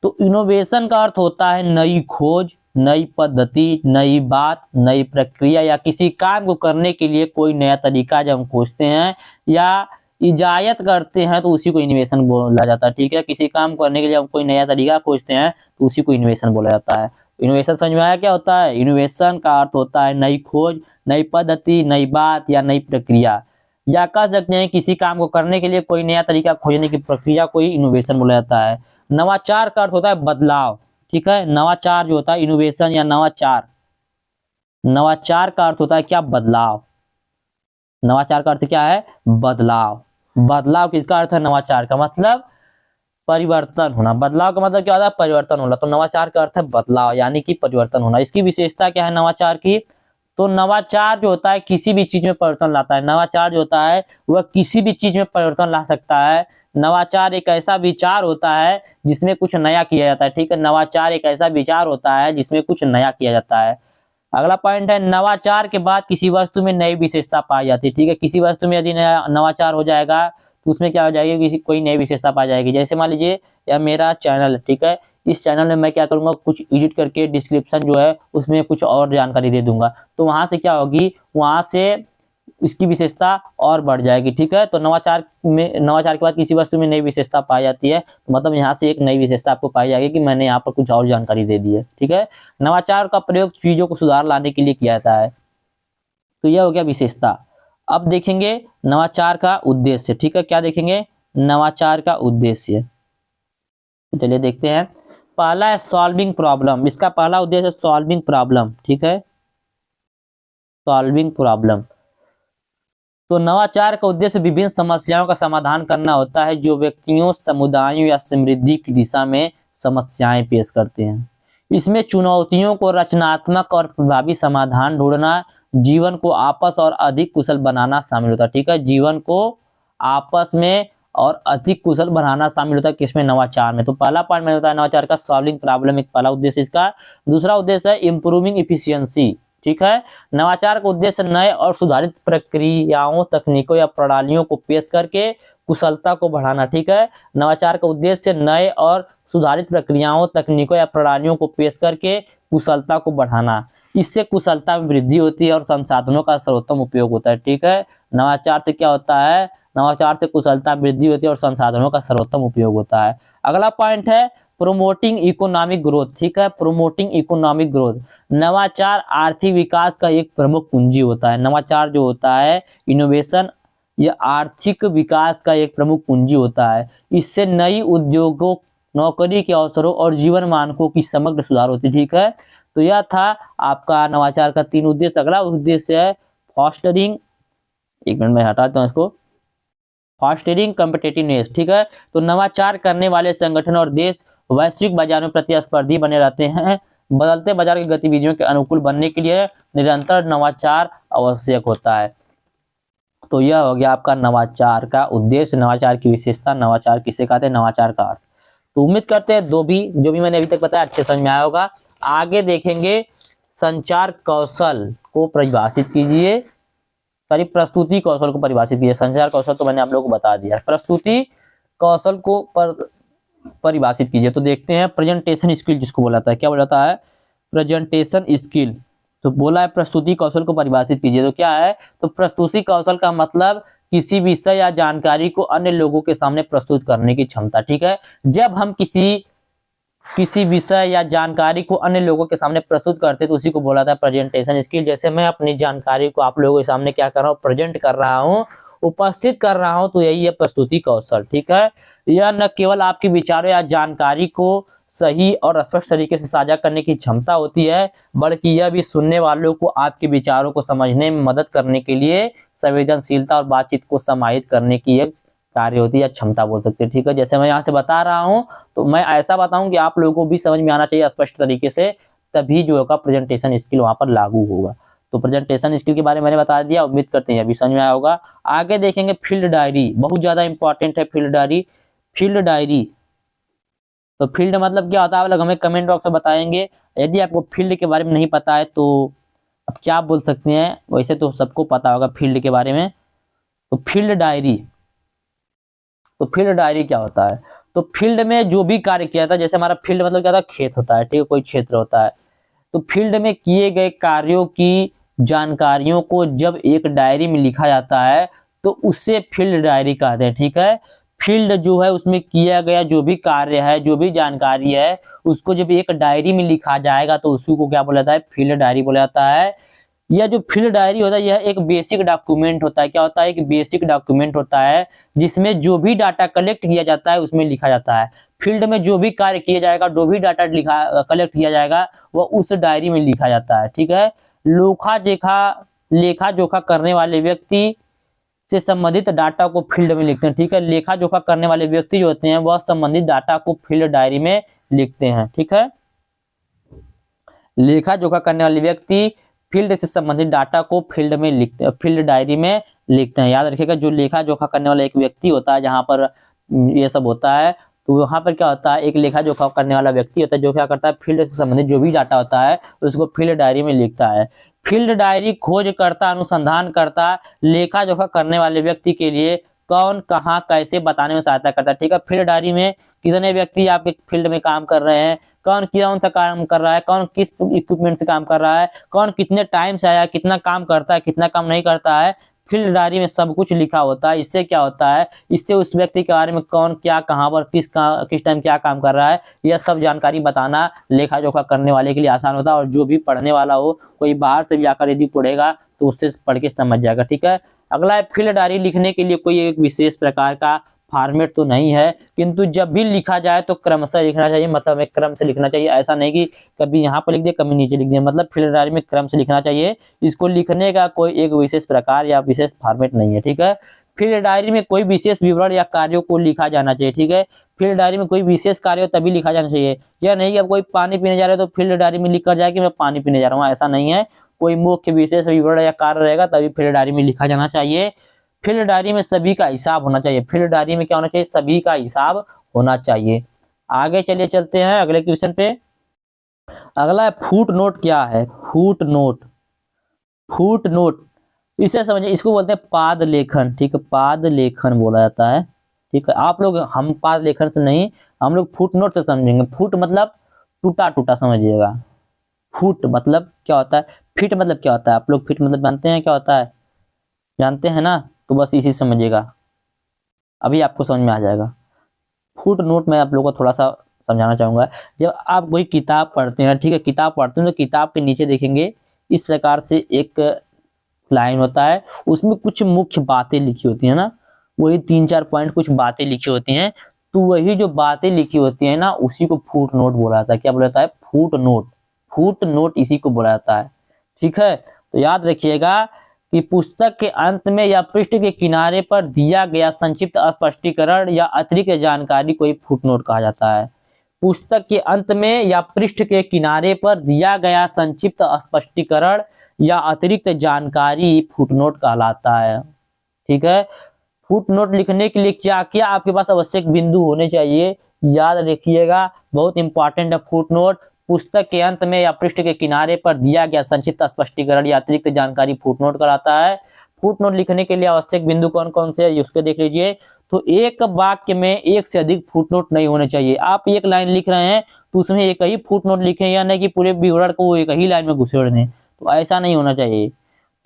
तो इनोवेशन का अर्थ होता है नई खोज, नई पद्धति, नई बात, नई प्रक्रिया या किसी काम को करने के लिए कोई नया तरीका जब हम खोजते हैं या इजायत करते हैं तो उसी को इनोवेशन बोला जाता है। ठीक है, किसी काम करने के लिए हम कोई नया तरीका खोजते हैं तो उसी को इनोवेशन बोला जाता है। इनोवेशन समझ में आया क्या होता है? इनोवेशन का अर्थ होता है नई खोज, नई पद्धति, नई बात या नई प्रक्रिया, या कह सकते हैं किसी काम को करने के लिए कोई नया तरीका खोजने की प्रक्रिया को ही इनोवेशन बोला जाता है। नवाचार का अर्थ होता है बदलाव। ठीक है, नवाचार जो होता है, इनोवेशन या नवाचार, नवाचार का अर्थ होता है क्या? बदलाव। नवाचार का अर्थ क्या है? बदलाव। बदलाव किसका अर्थ है? नवाचार का मतलब परिवर्तन होना। बदलाव का मतलब क्या होता है? परिवर्तन होना। तो नवाचार का अर्थ है बदलाव यानी कि परिवर्तन होना। इसकी विशेषता क्या है नवाचार की? तो नवाचार जो होता है किसी भी चीज में परिवर्तन लाता है। नवाचार जो होता है वह किसी भी चीज में परिवर्तन ला सकता है। नवाचार एक ऐसा विचार होता है जिसमें कुछ नया किया जाता है। ठीक है, नवाचार एक ऐसा विचार होता है जिसमें कुछ नया किया जाता है। अगला पॉइंट है नवाचार के बाद किसी वस्तु में नई विशेषता पाई जाती है। ठीक है, किसी वस्तु में यदि नया नवाचार हो जाएगा तो उसमें क्या हो जाएगी? किसी कोई नई विशेषता पाई जाएगी। जैसे मान लीजिए यह मेरा चैनल है। ठीक है, इस चैनल में मैं क्या करूंगा? कुछ एडिट करके डिस्क्रिप्शन जो है उसमें कुछ और जानकारी दे दूंगा, तो वहां से क्या होगी? वहां से इसकी विशेषता और बढ़ जाएगी। ठीक है, तो नवाचार के बाद किसी वस्तु में नई विशेषता पाई जाती है तो मतलब यहाँ से एक नई विशेषता आपको पाई जाएगी कि मैंने यहाँ पर कुछ और जानकारी दे दी है। ठीक है, नवाचार का प्रयोग चीजों को सुधार लाने के लिए किया जाता है। तो यह हो गया विशेषता। अब देखेंगे नवाचार का उद्देश्य। ठीक है, क्या देखेंगे? नवाचार का उद्देश्य। तो चलिए देखते हैं। पहला है सॉल्विंग प्रॉब्लम। इसका पहला उद्देश्य है सॉल्विंग प्रॉब्लम। ठीक है, सॉल्विंग प्रॉब्लम। तो नवाचार का उद्देश्य विभिन्न समस्याओं का समाधान करना होता है जो व्यक्तियों, समुदायों या समृद्धि की दिशा में समस्याएं पेश करते हैं। इसमें चुनौतियों को रचनात्मक और प्रभावी समाधान ढूंढना, जीवन को आपस और अधिक कुशल बनाना शामिल होता है। ठीक है, जीवन को आपस में और अधिक कुशल बनाना शामिल होता है किसमें? नवाचार में। तो पहला पॉइंट मैंने बताया नवाचार का सॉल्विंग प्रॉब्लम एक पहला उद्देश्य इसका। दूसरा उद्देश्य है इंप्रूविंग इफिशियंसी। ठीक है, नवाचार का उद्देश्य नए और सुधारित प्रक्रियाओं, तकनीकों या प्रणालियों को पेश करके कुशलता को बढ़ाना। ठीक है, नवाचार का उद्देश्य नए और सुधारित प्रक्रियाओं, तकनीकों या प्रणालियों को पेश करके कुशलता को बढ़ाना। इससे कुशलता में वृद्धि होती है और संसाधनों का सर्वोत्तम उपयोग होता है। ठीक है, नवाचार से क्या होता है? नवाचार से कुशलता में वृद्धि होती है और संसाधनों का सर्वोत्तम उपयोग होता है। अगला पॉइंट है प्रोमोटिंग इकोनॉमिक ग्रोथ। ठीक है, प्रोमोटिंग इकोनॉमिक ग्रोथ। नवाचार आर्थिक विकास का एक प्रमुख कुंजी होता है। नवाचार जो होता है, इनोवेशन, यह आर्थिक विकास का एक प्रमुख कुंजी होता है। इससे नई उद्योगों, नौकरी के अवसरों और जीवन मानकों की समग्र सुधार होती है। ठीक है, तो यह था आपका नवाचार का 3 उद्देश्य। अगला उद्देश्य है फॉस्टरिंग, एक मिनट में हटाता हूं इसको, फॉस्टरिंग कॉम्पिटिटिवनेस। ठीक है, तो नवाचार करने वाले संगठन और देश वैश्विक बाजार में प्रतिस्पर्धी बने रहते हैं। बदलते बाजार की गतिविधियों के अनुकूल बनने के लिए निरंतर नवाचार आवश्यक होता है। तो यह हो गया आपका नवाचार का उद्देश्य, नवाचार की विशेषता, नवाचार किसे कहते हैं, नवाचार का अर्थ। तो उम्मीद करते हैं जो भी मैंने अभी तक बताया अच्छे समझ में आया होगा। आगे देखेंगे संचार कौशल को परिभाषित कीजिए, सॉरी प्रस्तुति कौशल को परिभाषित कीजिए। संचार कौशल तो मैंने आप लोगों को बता दिया, प्रस्तुति कौशल को परिभाषित कीजिए। तो देखते हैं प्रेजेंटेशन स्किल जिसको बोला जाता है, क्या बोला जाता है? Presentation skill. तो बोला है प्रस्तुति कौशल को परिभाषित कीजिए, तो क्या है? तो प्रस्तुति कौशल का मतलब किसी विषय या जानकारी को अन्य लोगों के सामने प्रस्तुत करने की क्षमता। ठीक है, जब हम किसी विषय या जानकारी को अन्य लोगों के सामने प्रस्तुत करते तो उसी को बोला था प्रेजेंटेशन स्किल। जैसे मैं अपनी जानकारी को आप लोगों के सामने क्या कर रहा हूँ? प्रेजेंट कर रहा हूँ, उपस्थित कर रहा हूँ, तो यही है प्रस्तुति कौशल। ठीक है, यह न केवल आपके विचारों या जानकारी को सही और स्पष्ट तरीके से साझा करने की क्षमता होती है, बल्कि यह भी सुनने वालों को आपके विचारों को समझने में मदद करने के लिए संवेदनशीलता और बातचीत को समाहित करने की एक कार्य होती है या क्षमता बोल सकते हैं। ठीक है, जैसे मैं यहाँ से बता रहा हूँ तो मैं ऐसा बताऊं कि आप लोगों को भी समझ में आना चाहिए स्पष्ट तरीके से, तभी जो होगा प्रेजेंटेशन स्किल वहां पर लागू होगा। तो प्रेजेंटेशन स्किल के बारे में मैंने बता दिया, उम्मीद करते हैं अभी समझ में आया होगा। आगे देखेंगे फील्ड डायरी, बहुत ज्यादा इंपॉर्टेंट है फील्ड डायरी। फील्ड डायरी, तो फील्ड मतलब क्या होता है आप लोग हमें कमेंट बॉक्स में बताएंगे। यदि आपको फील्ड के बारे में नहीं पता है तो अब क्या बोल सकते हैं, वैसे तो सबको पता होगा फील्ड के बारे में। तो फील्ड डायरी, तो फील्ड डायरी क्या होता है? तो फील्ड में जो भी कार्य किया था, जैसे हमारा फील्ड मतलब क्या था? खेत होता है। ठीक है, कोई क्षेत्र होता है, तो फील्ड में किए गए कार्यों की जानकारियों को जब एक डायरी में लिखा जाता है तो उससे फील्ड डायरी कहते हैं। ठीक है, फील्ड जो है उसमें किया गया जो भी कार्य है, जो भी जानकारी है, उसको जब एक डायरी में लिखा जाएगा तो उसी को क्या बोला जाता है, फील्ड डायरी बोला जाता है। यह जो फील्ड डायरी होता है यह एक बेसिक डॉक्यूमेंट होता है। क्या होता है, एक बेसिक डॉक्यूमेंट होता है जिसमें जो भी डाटा कलेक्ट किया जाता है उसमें लिखा जाता है। फील्ड में जो भी कार्य किया जाएगा, जो भी डाटा कलेक्ट किया जाएगा वह उस डायरी में लिखा जाता है। ठीक है, लेखा जोखा करने वाले व्यक्ति से संबंधित डाटा को फील्ड में लिखते हैं। ठीक है, लेखा जोखा करने वाले व्यक्ति जो होते हैं वह संबंधित डाटा को फील्ड डायरी में लिखते हैं। ठीक है, लेखा जोखा करने वाले व्यक्ति फील्ड से संबंधित डाटा को फील्ड में लिखते हैं, फील्ड डायरी में लिखते हैं। याद रखिएगा, जो लेखा जोखा करने वाला एक व्यक्ति होता है जहां पर ये सब होता है, तो वहां पर क्या होता है, एक लेखा जोखा करने वाला व्यक्ति होता है जो क्या करता है, फील्ड से संबंधित जो भी डाटा होता है उसको फील्ड डायरी में लिखता है। फील्ड डायरी खोज करता, अनुसंधान करता, लेखा जोखा करने वाले व्यक्ति के लिए कौन कहाँ कैसे बताने में सहायता करता है। ठीक है, फील्ड डायरी में कितने व्यक्ति आपके फील्ड में काम कर रहे हैं, कौन सा काम कर रहा है, कौन किस इक्विपमेंट से काम कर रहा है, कौन कितने टाइम से आया, कितना काम करता है, कितना काम नहीं करता है, फील्ड डायरी में सब कुछ लिखा होता है। इससे क्या होता है, इससे उस व्यक्ति के बारे में कौन क्या कहाँ पर किस टाइम क्या काम कर रहा है, यह सब जानकारी बताना लेखा जोखा करने वाले के लिए आसान होता है। और जो भी पढ़ने वाला हो, कोई बाहर से भी आकर यदि पढ़ेगा तो उससे पढ़ के समझ जाएगा। ठीक है, अगला है, फील्ड डायरी लिखने के लिए कोई एक विशेष प्रकार का फॉर्मेट तो नहीं है, किंतु जब भी लिखा जाए तो क्रमशः लिखना चाहिए। मतलब एक क्रम से लिखना चाहिए, ऐसा नहीं कि कभी यहाँ पर लिख दिया कभी नीचे लिख दिया। मतलब फील्ड डायरी में क्रम से लिखना चाहिए। इसको लिखने का कोई एक विशेष प्रकार या विशेष फॉर्मेट नहीं है। ठीक है, फील्ड डायरी में कोई विशेष विवरण या कार्यों को लिखा जाना चाहिए। ठीक है, फील्ड डायरी में कोई विशेष कार्य हो तभी लिखा जाना चाहिए। यह नहीं कि अब कोई पानी पीने जा रहे हो तो फील्ड डायरी में लिख कर जाए कि मैं पानी पीने जा रहा हूँ, ऐसा नहीं है। कोई मुख्य विशेष विवरण या कार्य रहेगा तभी फील्ड डायरी में लिखा जाना चाहिए। फील्ड डायरी में सभी का हिसाब होना चाहिए। फील्ड डायरी में क्या होना चाहिए, सभी का हिसाब होना चाहिए। आगे चलिए चलते हैं अगले क्वेश्चन पे। अगला है फुट नोट। क्या है फुट नोट? फुट नोट इसे समझिए, इसको बोलते हैं पाद लेखन। ठीक है, पाद लेखन बोला जाता है। ठीक है, आप लोग, हम पाद लेखन से नहीं, हम लोग फुट नोट से समझेंगे। फुट मतलब टूटा टूटा समझिएगा। फुट मतलब क्या होता है, फिट मतलब क्या होता है, आप लोग फिट मतलब जानते हैं क्या होता है, जानते हैं ना, तो बस इसी समझिएगा, अभी आपको समझ में आ जाएगा। फुट नोट में आप लोगों को थोड़ा सा समझाना चाहूंगा। जब आप कोई किताब पढ़ते हैं, ठीक है, किताब पढ़ते हैं तो किताब के नीचे देखेंगे इस प्रकार से एक लाइन होता है, उसमें कुछ मुख्य बातें लिखी होती है ना, वही 3-4 पॉइंट कुछ बातें लिखी होती हैं। तो वही जो बातें लिखी होती है ना, उसी को फुट नोट बोला जाता है। क्या बोला जाता है, फुट नोट। फुट नोट इसी को बोला जाता है। ठीक है, तो याद रखिएगा कि पुस्तक के अंत में या पृष्ठ के किनारे पर दिया गया संक्षिप्त स्पष्टीकरण या अतिरिक्त जानकारी को फुटनोट कहा जाता है। पुस्तक के अंत में या पृष्ठ के किनारे पर दिया गया संक्षिप्त स्पष्टीकरण या अतिरिक्त जानकारी फुटनोट कहलाता है। ठीक है, फुटनोट लिखने के लिए क्या क्या आपके पास आवश्यक बिंदु होने चाहिए, याद रखिएगा, बहुत इंपॉर्टेंट है फुटनोट। पुस्तक के अंत में या पृष्ठ के किनारे पर दिया गया संक्षिप्त स्पष्टीकरण या अतिरिक्त जानकारी फुटनोट कराता है। फुटनोट लिखने के लिए आवश्यक बिंदु कौन कौन से है उसको देख लीजिए। तो एक वाक्य में एक से अधिक फुटनोट नहीं होने चाहिए। आप एक लाइन लिख रहे हैं तो उसमें एक ही फुटनोट लिखें, या नहीं कि पूरे विवरण को एक ही लाइन में घुसेड़ दें, तो ऐसा नहीं होना चाहिए।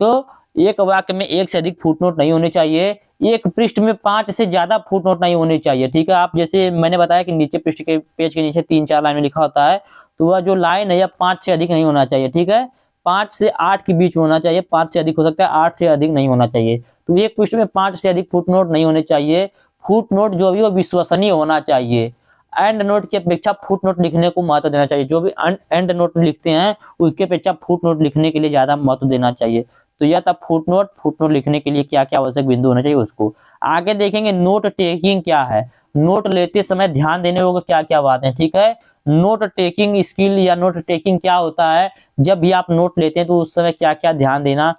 तो एक वाक्य में एक से अधिक फुटनोट नहीं होने चाहिए। एक पृष्ठ में 5 से ज्यादा फुटनोट नहीं होने चाहिए। ठीक है, आप जैसे मैंने बताया कि नीचे पृष्ठ के पेज के नीचे 3-4 लाइन में लिखा होता है, तो वह जो लाइन है या 5 से अधिक नहीं होना चाहिए। ठीक है, 5 से 8 के बीच होना चाहिए, 5 से अधिक हो सकता है, 8 से अधिक नहीं होना चाहिए। तो एक पृष्ठ में 5 से अधिक फुटनोट नहीं होने चाहिए। फुटनोट जो भी हो विश्वसनीय होना चाहिए। एंड नोट की अपेक्षा फुटनोट लिखने को महत्व देना चाहिए। जो भी एंड नोट लिखते हैं उसके अपेक्षा फुटनोट लिखने के लिए ज्यादा महत्व देना चाहिए। तो यह था फुटनोट लिखने के लिए क्या क्या आवश्यक बिंदु होना चाहिए उसको। आगे देखेंगे नोट टेकिंग क्या है। नोट लेते समय ध्यान देने होगा क्या क्या बातें। ठीक है, नोट टेकिंग स्किल या नोट टेकिंग क्या होता है, जब भी आप नोट लेते हैं तो उस समय क्या क्या ध्यान देना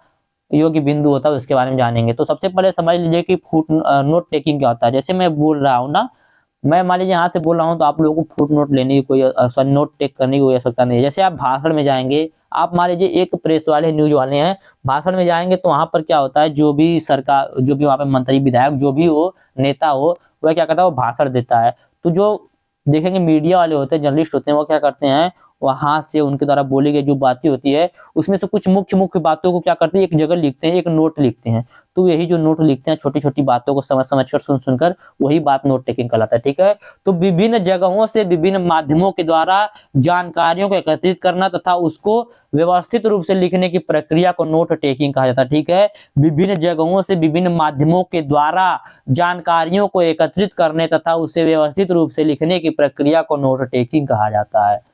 योग्य बिंदु होता है उसके बारे में जानेंगे। तो सबसे पहले समझ लीजिए कि नोट टेकिंग क्या होता है। जैसे मैं बोल रहा हूँ ना, मैं मान लीजिए यहाँ से बोल रहा हूँ तो आप लोगों को फुट नोट लेने की कोई नोट टेक करने की कोई आवश्यकता नहीं है। जैसे आप भाषण में जाएंगे, आप मान लीजिए एक प्रेस वाले न्यूज वाले हैं, भाषण में जाएंगे तो वहां पर क्या होता है, जो भी सरकार, जो भी वहां पे मंत्री विधायक जो भी हो, नेता हो, वह क्या करता है, वो भाषण देता है। तो जो देखेंगे मीडिया वाले होते हैं, जर्नलिस्ट होते हैं, वो क्या करते हैं, वहां से उनके द्वारा बोली गई जो बातें होती है उसमें से कुछ मुख्य मुख्य बातों को क्या करते हैं, एक जगह लिखते हैं, एक नोट लिखते हैं। तो यही जो नोट लिखते हैं छोटी छोटी बातों को समझ समझ कर सुन सुनकर, वही बात नोट टेकिंग कहलाता है। ठीक है, तो विभिन्न जगहों से विभिन्न माध्यमों के द्वारा जानकारियों को एकत्रित करना तथा उसको व्यवस्थित रूप से लिखने की प्रक्रिया को नोट टेकिंग कहा जाता है। ठीक है, विभिन्न जगहों से विभिन्न माध्यमों के द्वारा जानकारियों को एकत्रित करने तथा उसे व्यवस्थित रूप से लिखने की प्रक्रिया को नोट टेकिंग कहा जाता है।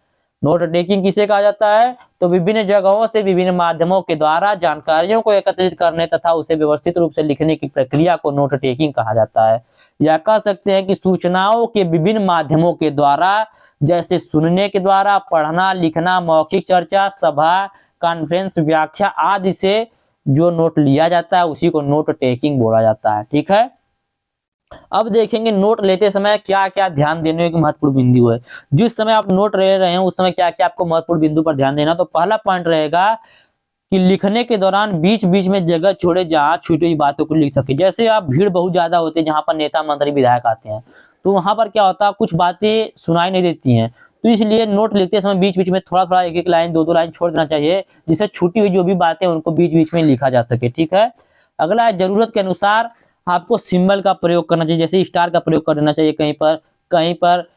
नोट टेकिंग किसे कहा जाता है, तो विभिन्न जगहों से विभिन्न माध्यमों के द्वारा जानकारियों को एकत्रित करने तथा उसे व्यवस्थित रूप से लिखने की प्रक्रिया को नोट टेकिंग कहा जाता है। या कह सकते हैं कि सूचनाओं के विभिन्न माध्यमों के द्वारा, जैसे सुनने के द्वारा, पढ़ना, लिखना, मौखिक चर्चा, सभा, कॉन्फ्रेंस, व्याख्या आदि से जो नोट लिया जाता है उसी को नोट टेकिंग बोला जाता है। ठीक है, अब देखेंगे नोट लेते समय क्या क्या ध्यान देने की महत्वपूर्ण बिंदु है। जिस समय आप नोट ले रहे हैं उस समय क्या क्या आपको महत्वपूर्ण बिंदु पर ध्यान देना। तो पहला पॉइंट रहेगा कि लिखने के दौरान बीच बीच में जगह छोड़े जहां छूटी हुई बातों को लिख सके। जैसे आप भीड़ बहुत ज्यादा होती है जहां पर नेता मंत्री विधायक आते हैं, तो वहां पर क्या होता है, कुछ बातें सुनाई नहीं देती हैं, तो इसलिए नोट लिखते समय बीच बीच में थोड़ा थोड़ा एक एक लाइन दो दो लाइन छोड़ देना चाहिए, जिससे छूटी हुई जो भी बातें उनको बीच बीच में लिखा जा सके। ठीक है, अगला है जरूरत के अनुसार आपको सिंबल का प्रयोग करना चाहिए, जैसे स्टार का प्रयोग कर देना चाहिए, कहीं पर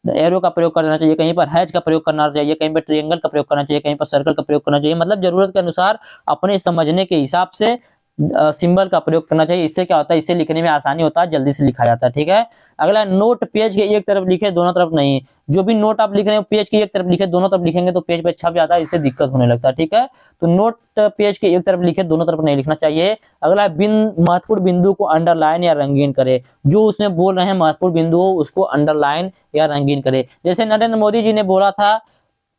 एरो का प्रयोग कर देना चाहिए, कहीं पर हैच का प्रयोग करना चाहिए, कहीं पर ट्रायंगल का प्रयोग करना चाहिए, कहीं पर सर्कल का प्रयोग करना चाहिए। मतलब जरूरत के अनुसार अपने समझने के हिसाब से सिंबल का प्रयोग करना चाहिए। इससे क्या होता है, इससे लिखने में आसानी होता है, जल्दी से लिखा जाता है। ठीक है, अगला नोट पेज के एक तरफ लिखे दोनों तरफ नहीं। जो भी नोट आप लिख रहे हैं पेज की एक तरफ लिखे, दोनों तरफ लिखेंगे तो पेज पे छप जाता है, इससे दिक्कत होने लगता है। ठीक है, तो नोट पेज के एक तरफ लिखे दोनों तरफ नहीं लिखना चाहिए। अगला महत्वपूर्ण बिंदु को अंडरलाइन या रंगीन करे। जो उसमें बोल रहे हैं महत्वपूर्ण बिंदु उसको अंडरलाइन या रंगीन करे। जैसे नरेंद्र मोदी जी ने बोला था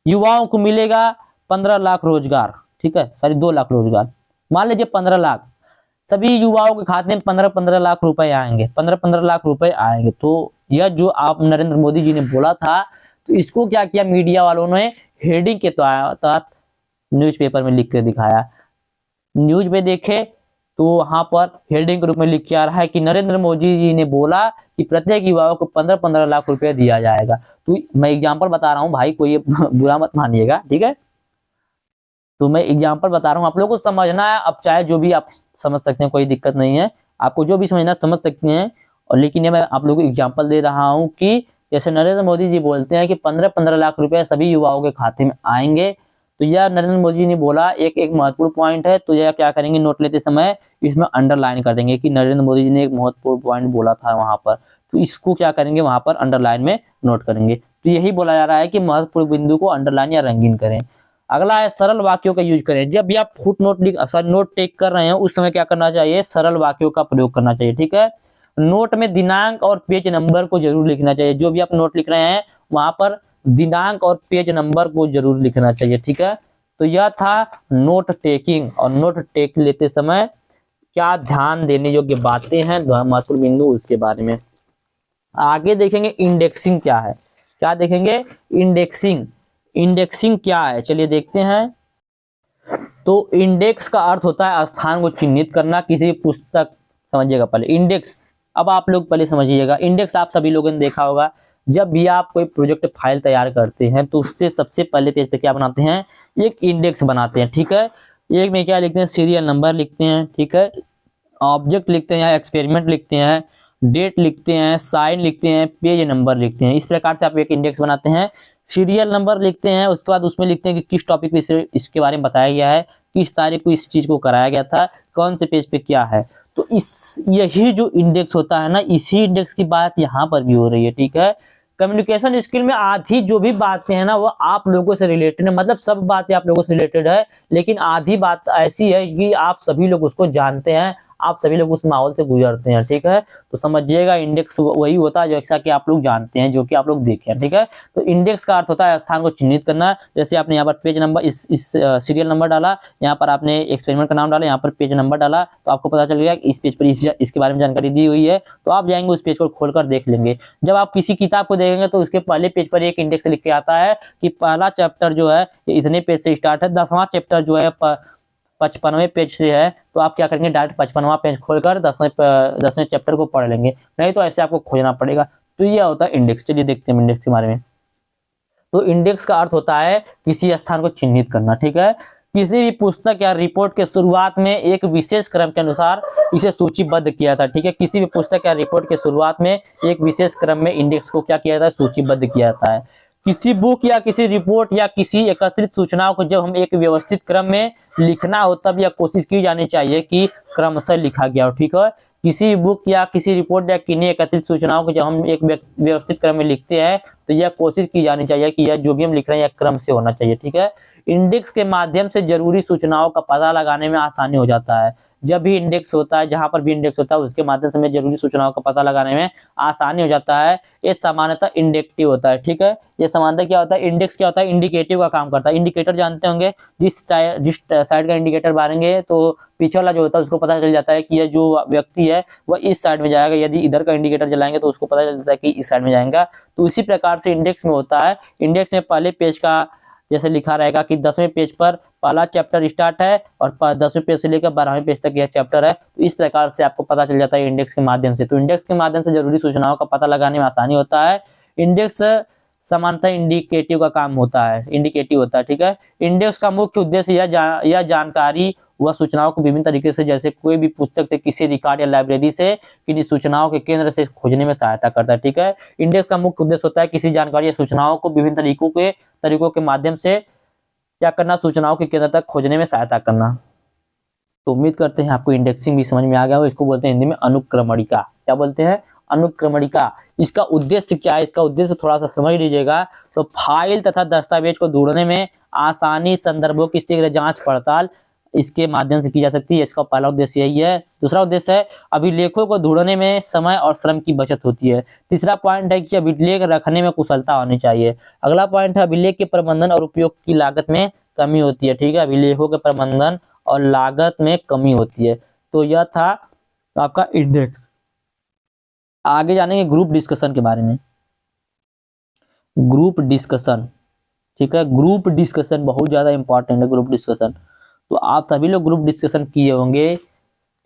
युवाओं को मिलेगा 15 लाख रोजगार। ठीक है, सॉरी 2 लाख रोजगार, मान लीजिए 15 लाख, सभी युवाओं के खाते में 15-15 लाख रुपए आएंगे, 15-15 लाख रुपए आएंगे। तो यह जो आप नरेंद्र मोदी जी ने बोला था, तो इसको क्या किया मीडिया वालों ने हेडिंग के तहत न्यूज़पेपर में लिख के दिखाया। न्यूज में देखे तो वहां पर हेडिंग के रूप में लिख के आ रहा है कि नरेंद्र मोदी जी ने बोला कि प्रत्येक युवाओं को 15-15 लाख रुपए दिया जाएगा। तो मैं एग्जाम्पल बता रहा हूँ भाई, कोई बुरा मत मानिएगा। ठीक है, तो मैं एग्जाम्पल बता रहा हूँ, आप लोगों को समझना है। अब चाहे जो भी आप समझ सकते हैं, कोई दिक्कत नहीं है, आपको जो भी समझना समझ सकते हैं। और लेकिन ये मैं आप लोगों को एग्जाम्पल दे रहा हूँ कि जैसे नरेंद्र मोदी जी बोलते हैं कि 15-15 लाख रुपए सभी युवाओं के खाते में आएंगे, तो यह नरेंद्र मोदी जी ने बोला एक एक महत्वपूर्ण पॉइंट है। तो यह क्या करेंगे, नोट लेते समय इसमें अंडरलाइन कर देंगे कि नरेंद्र मोदी जी ने एक महत्वपूर्ण पॉइंट बोला था वहां पर, तो इसको क्या करेंगे वहां पर अंडरलाइन में नोट करेंगे। तो यही बोला जा रहा है कि महत्वपूर्ण बिंदु को अंडरलाइन या रंगीन करें। अगला है सरल वाक्यों का यूज करें। जब भी आप फुट नोट नोट टेक कर रहे हैं उस समय क्या करना चाहिए, सरल वाक्यों का प्रयोग करना चाहिए। ठीक है, नोट में दिनांक और पेज नंबर को जरूर लिखना चाहिए। जो भी आप नोट लिख रहे हैं वहां पर दिनांक और पेज नंबर को जरूर लिखना चाहिए। ठीक है, तो यह था नोट टेकिंग। और नोट टेक लेते समय क्या ध्यान देने योग्य बातें हैं, महत्वपूर्ण बिंदु, उसके बारे में आगे देखेंगे। इंडेक्सिंग क्या है, क्या देखेंगे, इंडेक्सिंग। इंडेक्सिंग क्या है चलिए देखते हैं। तो इंडेक्स का अर्थ होता है स्थान को चिन्हित करना किसी पुस्तक। समझिएगा पहले इंडेक्स, अब आप लोग पहले समझिएगा इंडेक्स। आप सभी लोगों ने देखा होगा, जब भी आप कोई प्रोजेक्ट फाइल तैयार करते हैं तो उससे सबसे पहले पेज पे क्या बनाते हैं, एक इंडेक्स बनाते हैं। ठीक है, एक में क्या लिखते हैं, सीरियल नंबर लिखते हैं। ठीक है, ऑब्जेक्ट लिखते हैं या एक्सपेरिमेंट लिखते हैं, डेट लिखते हैं, साइन लिखते हैं, पेज नंबर लिखते हैं। इस प्रकार से आप एक इंडेक्स बनाते हैं। सीरियल नंबर लिखते हैं, उसके बाद उसमें लिखते हैं कि किस टॉपिक पे इसके बारे में बताया गया है, किस तारीख को इस चीज को कराया गया था, कौन से पेज पे क्या है। तो यही जो इंडेक्स होता है ना, इसी इंडेक्स की बात यहाँ पर भी हो रही है। ठीक है, कम्युनिकेशन स्किल में आधी जो भी बातें हैं ना वो आप लोगों से रिलेटेड है, मतलब सब बातें आप लोगों से रिलेटेड है, लेकिन आधी बात ऐसी है कि आप सभी लोग उसको जानते हैं, आप सभी लोग उस माहौल से गुजरते हैं। ठीक है, तो समझिएगा इंडेक्स वही होता है जैसा कि आप लोग जानते हैं, जो कि आप लोग देखे हैं। ठीक है, तो इंडेक्स का अर्थ होता है स्थान को चिन्हित करना। जैसे आपने यहाँ पर पेज नंबर, इस सीरियल नंबर डाला, यहाँ पर आपने एक्सपेरिमेंट का नाम डाला, यहाँ पर पेज नंबर डाला, तो आपको पता चल गया कि इस पेज पर इसके बारे में जानकारी दी हुई है, तो आप जाएंगे उस पेज को खोलकर देख लेंगे। जब आप किसी किताब को देखेंगे तो उसके पहले पेज पर एक इंडेक्स लिख के आता है कि पहला चैप्टर जो है इतने पेज से स्टार्ट है, 10वां चैप्टर जो है 55वें पेज से है, तो आप क्या करेंगे डायरेक्ट 55वां पेज खोलकर 10वें चैप्टर को पढ़ लेंगे, नहीं तो ऐसे आपको खोजना पड़ेगा। तो यह होता है इंडेक्स। चलिए देखते हैं इंडेक्स के बारे में। तो इंडेक्स का अर्थ होता है किसी स्थान को चिन्हित करना, ठीक है। किसी भी पुस्तक या रिपोर्ट के शुरुआत में एक विशेष क्रम के अनुसार इसे सूचीबद्ध किया था, ठीक है। किसी भी पुस्तक या रिपोर्ट के शुरुआत में एक विशेष क्रम में इंडेक्स को क्या किया जाता है, सूचीबद्ध किया जाता है। किसी बुक या किसी रिपोर्ट या किसी एकत्रित सूचनाओं को जब हम एक व्यवस्थित क्रम में लिखना हो तब यह कोशिश की जानी चाहिए कि क्रमशः लिखा गया हो, ठीक है। किसी भी बुक या किसी रिपोर्ट या किन्हीं एकत्रित सूचनाओं को जब हम एक व्यवस्थित क्रम में लिखते हैं तो यह कोशिश की जानी चाहिए कि यह जो भी हम लिख रहे हैं यह क्रम से होना चाहिए, ठीक है। इंडेक्स के माध्यम से जरूरी सूचनाओं का पता लगाने में आसानी हो जाता है। जब भी इंडेक्स होता है, जहां पर भी इंडेक्स होता है उसके माध्यम से हमें जरूरी सूचनाओं का पता लगाने में आसानी हो जाता है। ये सामान्यतः इंडिकेटिव होता है, ठीक है। ये सामान्यतः क्या होता है, इंडेक्स क्या होता है, इंडिकेटिव का काम करता है। इंडिकेटर जानते होंगे, जिस साइड का इंडिकेटर मारेंगे तो पीछे वाला जो होता है उसको पता चल जाता है कि यह जो व्यक्ति है वह इस साइड में जाएगा। यदि इधर का इंडिकेटर जलाएंगे तो उसको पता चल जाता है कि इस साइड में जाएगा। तो इसी प्रकार से इंडेक्स में होता है। इंडेक्स में पहले पेज का जैसे लिखा रहेगा कि 10वें पेज पर पहला चैप्टर स्टार्ट है और 10वें पेज से लेकर 12वें पेज तक यह चैप्टर है। तो इस प्रकार से आपको पता चल जाता है इंडेक्स के माध्यम से। तो इंडेक्स के माध्यम से जरूरी सूचनाओं का पता लगाने में आसानी होता है। इंडेक्स समानतः इंडिकेटिव का काम होता है, इंडिकेटिव होता है, ठीक है। इंडेक्स का मुख्य उद्देश्य यह जानकारी वह सूचनाओं को विभिन्न तरीके से, जैसे कोई भी पुस्तक से, किसी रिकॉर्ड या लाइब्रेरी से किन्हीं सूचनाओं के केंद्र से खोजने में सहायता करता है, ठीक है। इंडेक्स का मुख्य उद्देश्य होता है किसी जानकारी या सूचनाओं को विभिन्न तरीकों के माध्यम से क्या करना, सूचनाओं के केंद्र तक खोजने में सहायता करना। तो उम्मीद करते हैं आपको इंडेक्सिंग भी समझ में आ गया हो। इसको बोलते हैं हिंदी में अनुक्रमणिका। क्या बोलते हैं, अनुक्रमणिका। इसका उद्देश्य क्या है, इसका उद्देश्य थोड़ा सा समझ लीजिएगा। तो फाइल तथा दस्तावेज को ढूंढने में आसानी, संदर्भों की शीघ्र जांच पड़ताल इसके माध्यम से की जा सकती है। इसका पहला उद्देश्य यही है। दूसरा उद्देश्य है अभिलेखों को ढूंढने में समय और श्रम की बचत होती है। तीसरा पॉइंट है कि अभिलेख रखने में कुशलता होनी चाहिए। अगला पॉइंट है अभिलेख के प्रबंधन और उपयोग की लागत में कमी होती है, ठीक है। अभिलेखों के प्रबंधन और लागत में कमी होती है। तो यह था आपका इंडेक्स। आगे जानेंगे ग्रुप डिस्कशन के बारे में। ग्रुप डिस्कशन, ठीक है। ग्रुप डिस्कशन बहुत ज्यादा इंपॉर्टेंट है, ग्रुप डिस्कशन। तो आप सभी लोग ग्रुप डिस्कशन किए होंगे,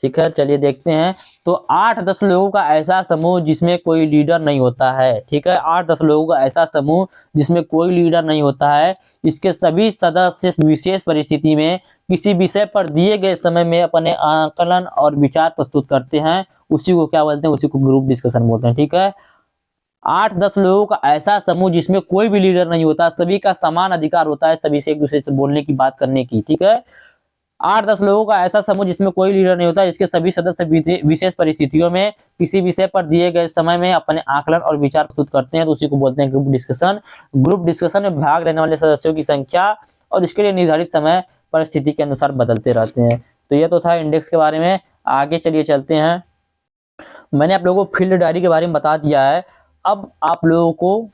ठीक है। चलिए देखते हैं। तो 8-10 लोगों का ऐसा समूह जिसमें कोई लीडर नहीं होता है, ठीक है। 8-10 लोगों का ऐसा समूह जिसमें कोई लीडर नहीं होता है। इसके सभी सदस्य विशेष परिस्थिति में किसी विषय पर दिए गए समय में अपने आकलन और विचार प्रस्तुत करते हैं। उसी को क्या बोलते हैं, उसी को ग्रुप डिस्कशन बोलते हैं, ठीक है। 8-10 लोगों का ऐसा समूह जिसमें कोई भी लीडर नहीं होता, सभी का समान अधिकार होता है सभी से एक दूसरे से बोलने की, बात करने की, ठीक है। 8-10 लोगों का ऐसा समूह जिसमें कोई लीडर नहीं होता, इसके सभी सदस्य विशेष परिस्थितियों में किसी विषय पर दिए गए समय में अपने आकलन और विचार प्रस्तुत करते हैं। तो उसी को बोलते हैं ग्रुप डिस्कशन। ग्रुप डिस्कशन में भाग लेने वाले सदस्यों की संख्या और इसके लिए निर्धारित समय परिस्थिति के अनुसार बदलते रहते हैं। तो यह तो था इंडेक्स के बारे में। आगे चलिए चलते हैं। मैंने आप लोगों को फील्ड डायरी के बारे में बता दिया है। अब आप लोगों को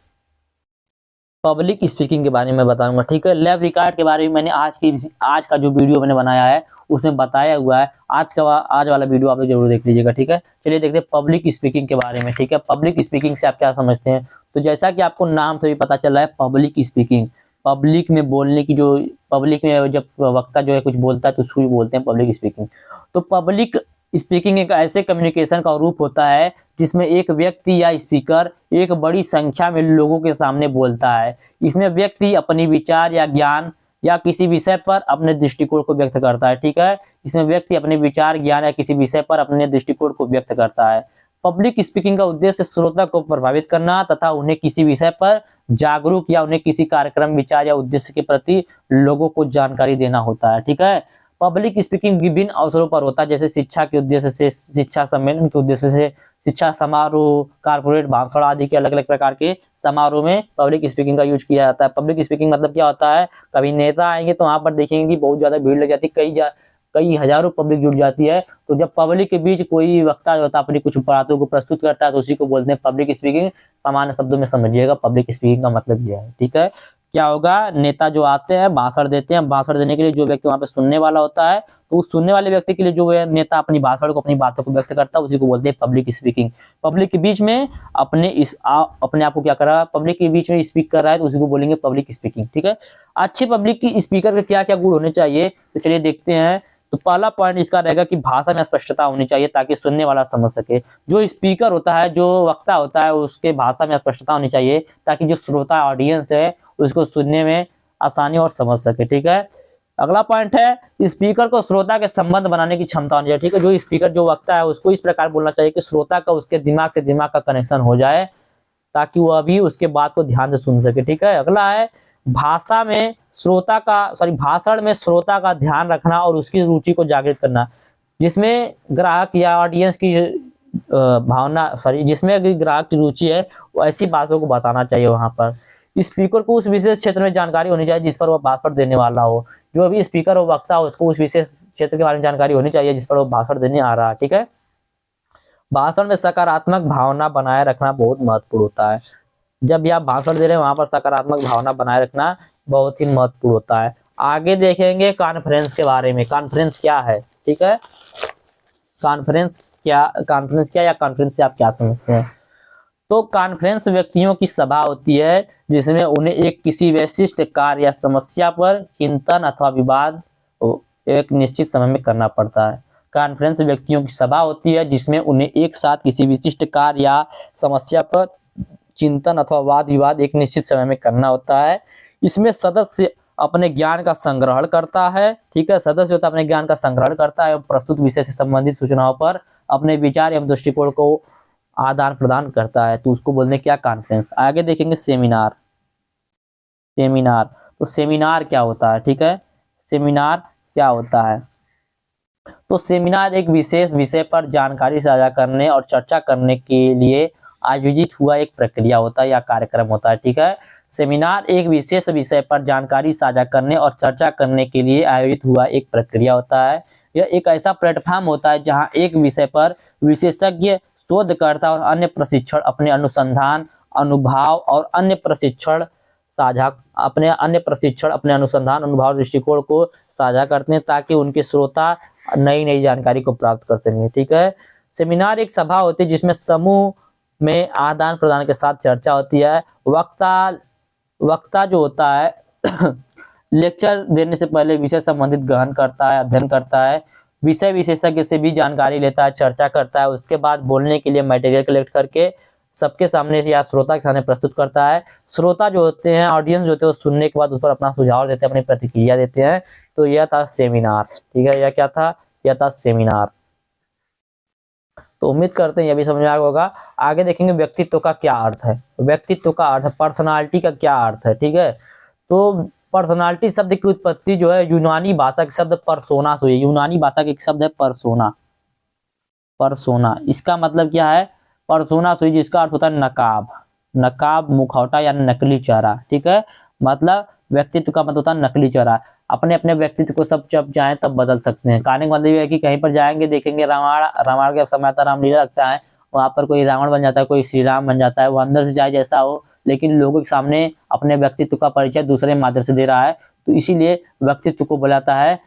पब्लिक स्पीकिंग के बारे में बताऊंगा, ठीक है। लैब रिकॉर्ड के बारे में मैंने आज का जो वीडियो मैंने बनाया है उसमें बताया हुआ है। आज वाला वीडियो आप लोग जरूर देख लीजिएगा, ठीक है। चलिए देखते हैं पब्लिक स्पीकिंग के बारे में, ठीक है। पब्लिक स्पीकिंग से आप क्या समझते हैं। तो जैसा कि आपको नाम से भी पता चल रहा है, पब्लिक स्पीकिंग, पब्लिक में बोलने की, जो पब्लिक में जब वक्ता जो है कुछ बोलता है तो उसको भी बोलते हैं पब्लिक स्पीकिंग। तो पब्लिक स्पीकिंग एक ऐसे कम्युनिकेशन का रूप होता है जिसमें एक व्यक्ति या स्पीकर एक बड़ी संख्या में लोगों के सामने बोलता है। इसमें व्यक्ति अपनी विचार या ज्ञान या किसी विषय पर अपने दृष्टिकोण को व्यक्त करता है, ठीक है। इसमें व्यक्ति अपने विचार, ज्ञान या किसी विषय पर अपने दृष्टिकोण को व्यक्त करता है। पब्लिक स्पीकिंग का उद्देश्य श्रोता को प्रभावित करना तथा उन्हें किसी विषय पर जागरूक या उन्हें किसी कार्यक्रम, विचार या उद्देश्य के प्रति लोगों को जानकारी देना होता है, ठीक है। पब्लिक स्पीकिंग विभिन्न अवसरों पर होता है, जैसे शिक्षा के उद्देश्य से, शिक्षा सम्मेलन के उद्देश्य से, शिक्षा समारोह, कारपोरेट भाषण आदि के अलग अलग प्रकार के समारोह में पब्लिक स्पीकिंग का यूज किया जाता है। पब्लिक स्पीकिंग मतलब क्या होता है, कभी नेता आएंगे तो वहां पर देखेंगे कि बहुत ज्यादा भीड़ लग जाती है, कई हजारों पब्लिक जुट जाती है। तो जब पब्लिक के बीच कोई वक्ता जो होता है अपनी कुछ बातों को प्रस्तुत करता है तो उसी को बोलते हैं पब्लिक स्पीकिंग। सामान्य शब्दों में समझिएगा पब्लिक स्पीकिंग का मतलब यह है, ठीक है। क्या होगा, नेता जो आते हैं भाषण देते हैं, भाषण देने के लिए जो व्यक्ति वहां पे सुनने वाला होता है तो उस सुनने वाले व्यक्ति के लिए जो है नेता अपनी भाषण को, अपनी बातों को व्यक्त करता है, उसी को बोलते हैं पब्लिक स्पीकिंग। पब्लिक के बीच में अपने आप को क्या कर रहा है, पब्लिक के बीच में स्पीक कर रहा है तो उसी को बोलेंगे पब्लिक स्पीकिंग, ठीक है। अच्छे पब्लिक की स्पीकर के क्या क्या गुण होने चाहिए, तो चलिए देखते हैं। तो पहला पॉइंट इसका रहेगा कि भाषा में स्पष्टता होनी चाहिए ताकि सुनने वाला समझ सके। जो स्पीकर होता है, जो वक्ता होता है, उसके भाषा में स्पष्टता होनी चाहिए ताकि जो श्रोता ऑडियंस है उसको सुनने में आसानी और समझ सके। ठीक है, अगला पॉइंट है स्पीकर को श्रोता के संबंध बनाने की क्षमता होनी चाहिए। ठीक है, जो स्पीकर जो वक्ता है उसको इस प्रकार बोलना चाहिए कि श्रोता का उसके दिमाग से दिमाग का कनेक्शन हो जाए, ताकि वह भी उसके बात को ध्यान से सुन सके। ठीक है, अगला है भाषण में श्रोता का ध्यान रखना और उसकी रुचि को जागृत करना, जिसमें ग्राहक या ऑडियंस की जिसमें ग्राहक की रुचि है वो ऐसी बातों को बताना चाहिए। वहां पर स्पीकर को उस विशेष क्षेत्र में जानकारी होनी चाहिए जिस पर वह भाषण देने वाला हो। जो भी स्पीकर हो वक्ता हो उसको उस विशेष क्षेत्र के बारे में जानकारी होनी चाहिए जिस पर वो भाषण देने आ रहा है। ठीक है, भाषण में सकारात्मक भावना बनाए रखना बहुत महत्वपूर्ण होता है। जब भी आप भाषण दे रहे हैं वहां पर सकारात्मक भावना बनाए रखना बहुत ही महत्वपूर्ण होता है। आगे देखेंगे कॉन्फ्रेंस के बारे में। कॉन्फ्रेंस क्या है? ठीक है, कॉन्फ्रेंस क्या या कॉन्फ्रेंस से आप क्या समझते हैं? तो कॉन्फ्रेंस व्यक्तियों की सभा होती है जिसमें उन्हें एक किसी विशिष्ट कार्य या समस्या पर चिंतन अथवा विवाद एक निश्चित समय में करना पड़ता है। कॉन्फ्रेंस व्यक्तियों की सभा होती है जिसमें उन्हें एक साथ किसी विशिष्ट कार्य या समस्या पर चिंतन अथवा वाद विवाद एक निश्चित समय में करना होता है। इसमें सदस्य अपने ज्ञान का संग्रहण करता है। ठीक है, सदस्य होता है अपने ज्ञान का संग्रहण करता है और प्रस्तुत विषय से संबंधित सूचनाओं पर अपने विचार एवं दृष्टिकोण को आदान प्रदान करता है, तो उसको बोलते हैं क्या? कॉन्फ्रेंस। आगे देखेंगे सेमिनार। तो सेमिनार क्या होता है? ठीक है, सेमिनार क्या होता है? तो सेमिनार एक विशेष विषय पर जानकारी साझा करने और चर्चा करने के लिए आयोजित हुआ एक प्रक्रिया होता है या कार्यक्रम होता है। ठीक है, सेमिनार एक विशेष विषय पर जानकारी साझा करने और चर्चा करने के लिए आयोजित हुआ एक प्रक्रिया होता है। यह एक ऐसा प्लेटफॉर्म होता है जहां एक विषय पर विशेषज्ञ, शोधकर्ता और अन्य प्रशिक्षण अपने अनुसंधान, अनुभव और अन्य प्रशिक्षण अपने अनुसंधान, अनुभव, दृष्टिकोण को साझा करते हैं ताकि उनके श्रोता नई नई जानकारी को प्राप्त कर सकें। ठीक है, सेमिनार एक सभा होती है जिसमें समूह में आदान प्रदान के साथ चर्चा होती है। वक्ता जो होता है लेक्चर देने से पहले विषय संबंधित गहन करता है, अध्ययन करता है, विषय विशेषज्ञ से भी जानकारी लेता है, चर्चा करता है, उसके बाद बोलने के लिए मटेरियल कलेक्ट करके सबके सामने या श्रोता के सामने प्रस्तुत करता है। श्रोता जो होते हैं, ऑडियंस जो होते हैं, सुनने के बाद उस पर अपना सुझाव देते हैं, अपनी प्रतिक्रिया देते हैं। तो यह था सेमिनार। ठीक है, यह क्या था? यह था सेमिनार। तो उम्मीद करते हैं यह भी समझ में आया होगा। आगे देखेंगे व्यक्तित्व का क्या अर्थ है। व्यक्तित्व का अर्थ है, पर्सनालिटी का क्या अर्थ है। ठीक है, तो पर्सनालिटी शब्द की उत्पत्ति जो है यूनानी भाषा के शब्द परसोना से हुई है। यूनानी भाषा के शब्द है परसोना। इसका मतलब क्या है? परसोना से हुई, जिसका अर्थ होता है नकाब, मुखौटा या नकली चेहरा। ठीक है, मतलब व्यक्तित्व का मतलब होता है नकली चेहरा। अपने अपने व्यक्तित्व को सब जब चाहे तब बदल सकते हैं। कहने का मतलब है कि कहीं पर जाएंगे, देखेंगे रामायण के समय आता रामलीला लगता है, वहां पर कोई रावण बन जाता है, कोई श्री राम बन जाता है। वो अंदर से चाहे जैसा हो, लेकिन लोगों के सामने अपने व्यक्तित्व का परिचय दूसरे माध्यम से दे रहा है, तो इसीलिए व्यक्तित्व को बोला जाता है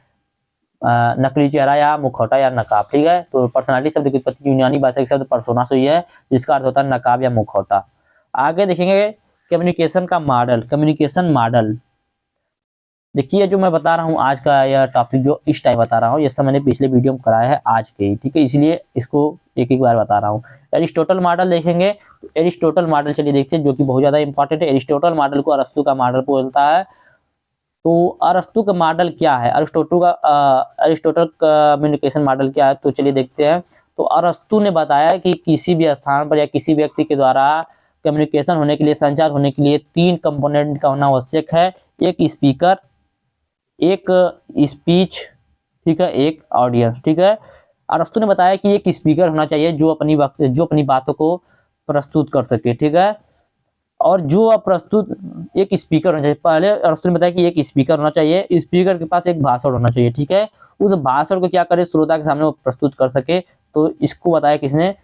नकली चेहरा या मुखौटा या नकाब। ठीक है, तो पर्सनालिटी शब्द की उत्पत्ति यूनानी भाषा के शब्द परसोना से हुई है, जिसका अर्थ होता है नकाब या मुखौटा। आगे देखेंगे कम्युनिकेशन मॉडल। देखिए, जो मैं बता रहा हूँ आज का यह टॉपिक जो इस टाइम बता रहा हूँ, ये सब मैंने पिछले वीडियो में कराया है आज के ही। ठीक है, इसलिए इसको एक बार बता रहा हूँ। एरिस्टोटल मॉडल देखेंगे। एरिस्टोटल मॉडल चलिए देखते हैं, जो कि बहुत ज्यादा इंपॉर्टेंट है। एरिस्टोटल मॉडल को अरस्तु का मॉडल बोलता है। तो अरस्तु का मॉडल क्या है? अरिस्टोटल कम्युनिकेशन मॉडल क्या है? तो चलिए देखते हैं। तो अरस्तु ने बताया कि किसी भी स्थान पर या किसी व्यक्ति के द्वारा कम्युनिकेशन होने के लिए, संचार होने के लिए 3 कंपोनेंट का होना आवश्यक है। एक स्पीकर, एक स्पीच, ठीक है, एक ऑडियंस। ठीक है, अरस्तु ने बताया कि एक स्पीकर होना चाहिए जो अपनी बातों को प्रस्तुत कर सके। ठीक है, और जो प्रस्तुत एक स्पीकर होना चाहिए। पहले अरस्तु ने बताया कि एक स्पीकर होना चाहिए, स्पीकर के पास एक भाषण होना चाहिए। ठीक है, उस भाषण को क्या करे, श्रोता के सामने वो प्रस्तुत कर सके। तो इसको बताया किसने?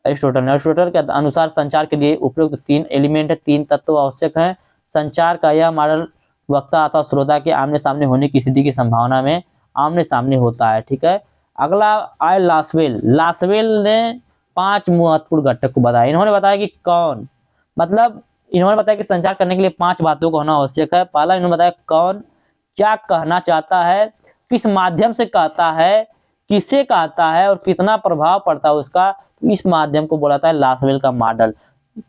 अरिस्टोटल ने। अरिस्टोटल के अनुसार संचार के लिए उपयुक्त 3 एलिमेंट है, 3 तत्व आवश्यक हैं। संचार का यह मॉडल वक्ता अथवा श्रोता के आमने सामने होने की स्थिति की संभावना में आमने सामने होता है। ठीक है, अगला आए लासवेल ने 5 महत्वपूर्ण घटक को बताया। इन्होंने बताया कि इन्होंने बताया कि संचार करने के लिए 5 बातों का होना आवश्यक है। पहला इन्होंने बताया कौन क्या कहना चाहता है, किस माध्यम से कहता है, किसे कहता है और कितना प्रभाव पड़ता है उसका। इस माध्यम को बोला जाता है लासवेल का मॉडल।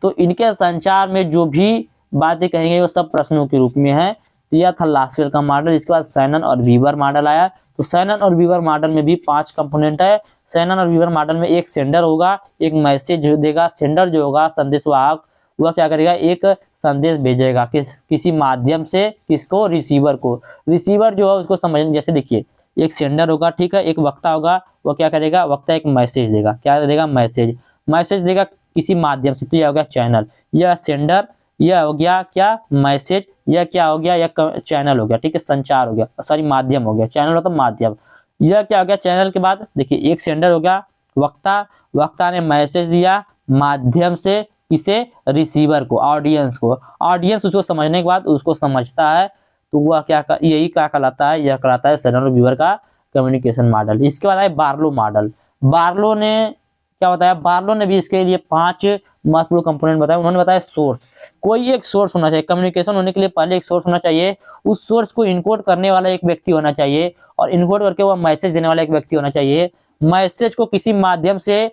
तो इनके संचार में जो भी बातें कहेंगे वो सब प्रश्नों के रूप में है। तो यह था लास्टवेल का मॉडल। इसके बाद शैनन और वीवर मॉडल आया। तो शैनन और वीवर मॉडल में भी 5 कंपोनेंट है। शैनन और वीवर मॉडल में एक सेंडर होगा, एक मैसेज देगा। सेंडर जो होगा संदेशवाहक, वह क्या करेगा, एक संदेश भेजेगा किसी माध्यम से, किसको, रिसीवर को। रिसीवर जो है उसको समझने, जैसे देखिए एक सेंडर होगा, ठीक है, एक वक्ता होगा, वह क्या करेगा, वक्ता एक मैसेज देगा। क्या देगा, मैसेज। मैसेज देगा किसी माध्यम से, तो यह हो गया चैनल। यह सेंडर, यह हो गया क्या, मैसेज। यह क्या हो गया, यह चैनल हो गया, ठीक है, संचार हो गया, सॉरी माध्यम हो गया। चैनल मतलब माध्यम। यह क्या हो गया, चैनल के बाद देखिए एक सेंडर हो गया, वक्ता, वक्ता ने मैसेज दिया माध्यम से किसे, रिसीवर को, ऑडियंस को। ऑडियंस उसको समझने के बाद उसको समझता है, तो वह क्या, यही क्या कहलाता है, यह कहलाता है शैनन और वीवर का कम्युनिकेशन मॉडल। इसके बाद है बार्लो मॉडल। बार्लो ने क्या बताया, बार्लो ने भी इसके लिए 5 महत्वपूर्ण कंपोनेंट बताया। उन्होंने बताया सोर्स, कोई एक सोर्स होना चाहिए। कम्युनिकेशन होने के लिए पहले एक सोर्स होना चाहिए, उस सोर्स को इनकोड करने वाला एक व्यक्ति होना चाहिए, और इनकोड करके वह मैसेज देने वाला एक व्यक्ति होना चाहिए। मैसेज को किसी माध्यम से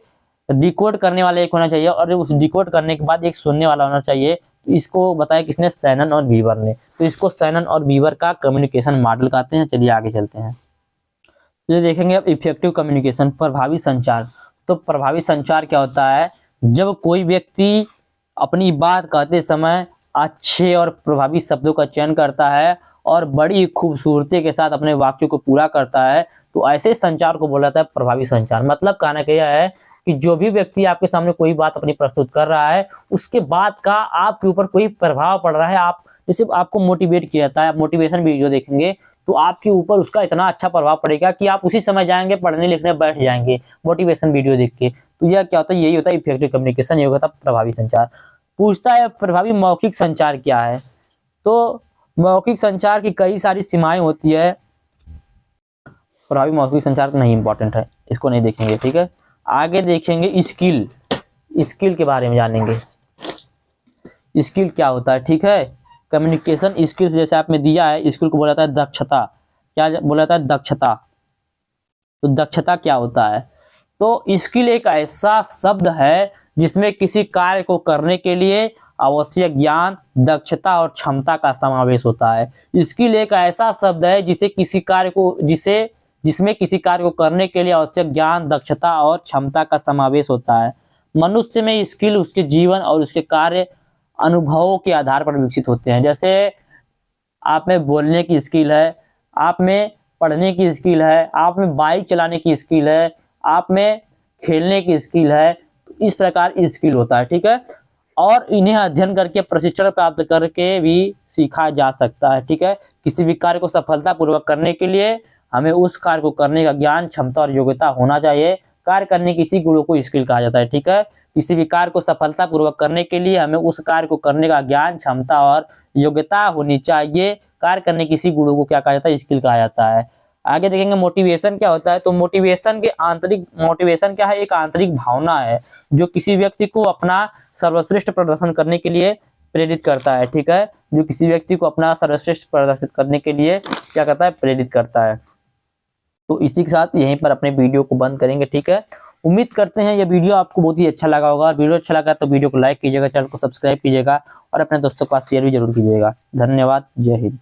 डिकोड करने वाला एक होना चाहिए, और उस डिकोड करने के बाद एक सुनने वाला होना चाहिए। तो इसको बताया किसने, शैनन और वीवर ने। तो इसको शैनन और वीवर का कम्युनिकेशन मॉडल कहते हैं। चलिए आगे चलते हैं। ये देखेंगे अब इफेक्टिव कम्युनिकेशन, प्रभावी संचार। तो प्रभावी संचार क्या होता है, जब कोई व्यक्ति अपनी बात कहते समय अच्छे और प्रभावी शब्दों का चयन करता है और बड़ी खूबसूरती के साथ अपने वाक्यों को पूरा करता है, तो ऐसे संचार को बोला जाता है प्रभावी संचार। मतलब कहना क्या है कि जो भी व्यक्ति आपके सामने कोई बात अपनी प्रस्तुत कर रहा है, उसके बात का आपके ऊपर कोई प्रभाव पड़ रहा है, आप जैसे आपको मोटिवेट किया जाता है, आप मोटिवेशन वीडियो देखेंगे तो आपके ऊपर उसका इतना अच्छा प्रभाव पड़ेगा कि आप उसी समय जाएंगे पढ़ने लिखने बैठ जाएंगे मोटिवेशन वीडियो देख के। तो यह क्या होता है, यही होता है इफेक्टिव कम्युनिकेशन, ये होता है प्रभावी संचार। पूछता है प्रभावी मौखिक संचार क्या है। तो मौखिक संचार की कई सारी सीमाएं होती है। प्रभावी मौखिक संचार नहीं इंपॉर्टेंट है, इसको नहीं देखेंगे, ठीक है। आगे देखेंगे स्किल, स्किल के बारे में जानेंगे। स्किल क्या होता है, ठीक है। कम्युनिकेशन स्किल्स जैसे आप में दिया है, स्किल को बोला जाता है दक्षता। क्या बोला जाता है, दक्षता। तो दक्षता क्या होता है, तो स्किल एक ऐसा शब्द है जिसमें किसी कार्य को करने के लिए आवश्यक ज्ञान, दक्षता और क्षमता का समावेश होता है। स्किल एक ऐसा शब्द है जिसे किसी कार्य को जिसमें किसी कार्य को करने के लिए आवश्यक ज्ञान, दक्षता और क्षमता का समावेश होता है। मनुष्य में स्किल उसके जीवन और उसके कार्य अनुभवों के आधार पर विकसित होते हैं। जैसे आप में बोलने की स्किल है, आप में पढ़ने की स्किल है, आप में बाइक चलाने की स्किल है, आप में खेलने की स्किल है, इस प्रकार स्किल होता है, ठीक है। और इन्हें अध्ययन करके, प्रशिक्षण प्राप्त करके भी सीखा जा सकता है, ठीक है। किसी भी कार्य को सफलतापूर्वक करने के लिए हमें उस कार्य को करने का ज्ञान, क्षमता और योग्यता होना चाहिए। कार्य करने की इसी गुणों को स्किल कहा जाता है, ठीक है। किसी भी कार्य को सफलतापूर्वक करने के लिए हमें उस कार्य को करने का ज्ञान, क्षमता और योग्यता होनी चाहिए। कार्य करने की इसी गुणों को क्या कहा जाता है, स्किल कहा जाता है। आगे देखेंगे मोटिवेशन क्या होता है। तो मोटिवेशन क्या है, एक आंतरिक भावना है जो किसी व्यक्ति को अपना सर्वश्रेष्ठ प्रदर्शन करने के लिए प्रेरित करता है, ठीक है। जो किसी व्यक्ति को अपना सर्वश्रेष्ठ प्रदर्शित करने के लिए क्या करता है, प्रेरित करता है। तो इसी के साथ यहीं पर अपने वीडियो को बंद करेंगे, ठीक है। उम्मीद करते हैं ये वीडियो आपको बहुत ही अच्छा लगा होगा। वीडियो अच्छा लगा तो वीडियो को लाइक कीजिएगा, चैनल को सब्सक्राइब कीजिएगा और अपने दोस्तों के पास शेयर भी जरूर कीजिएगा। धन्यवाद, जय हिंद।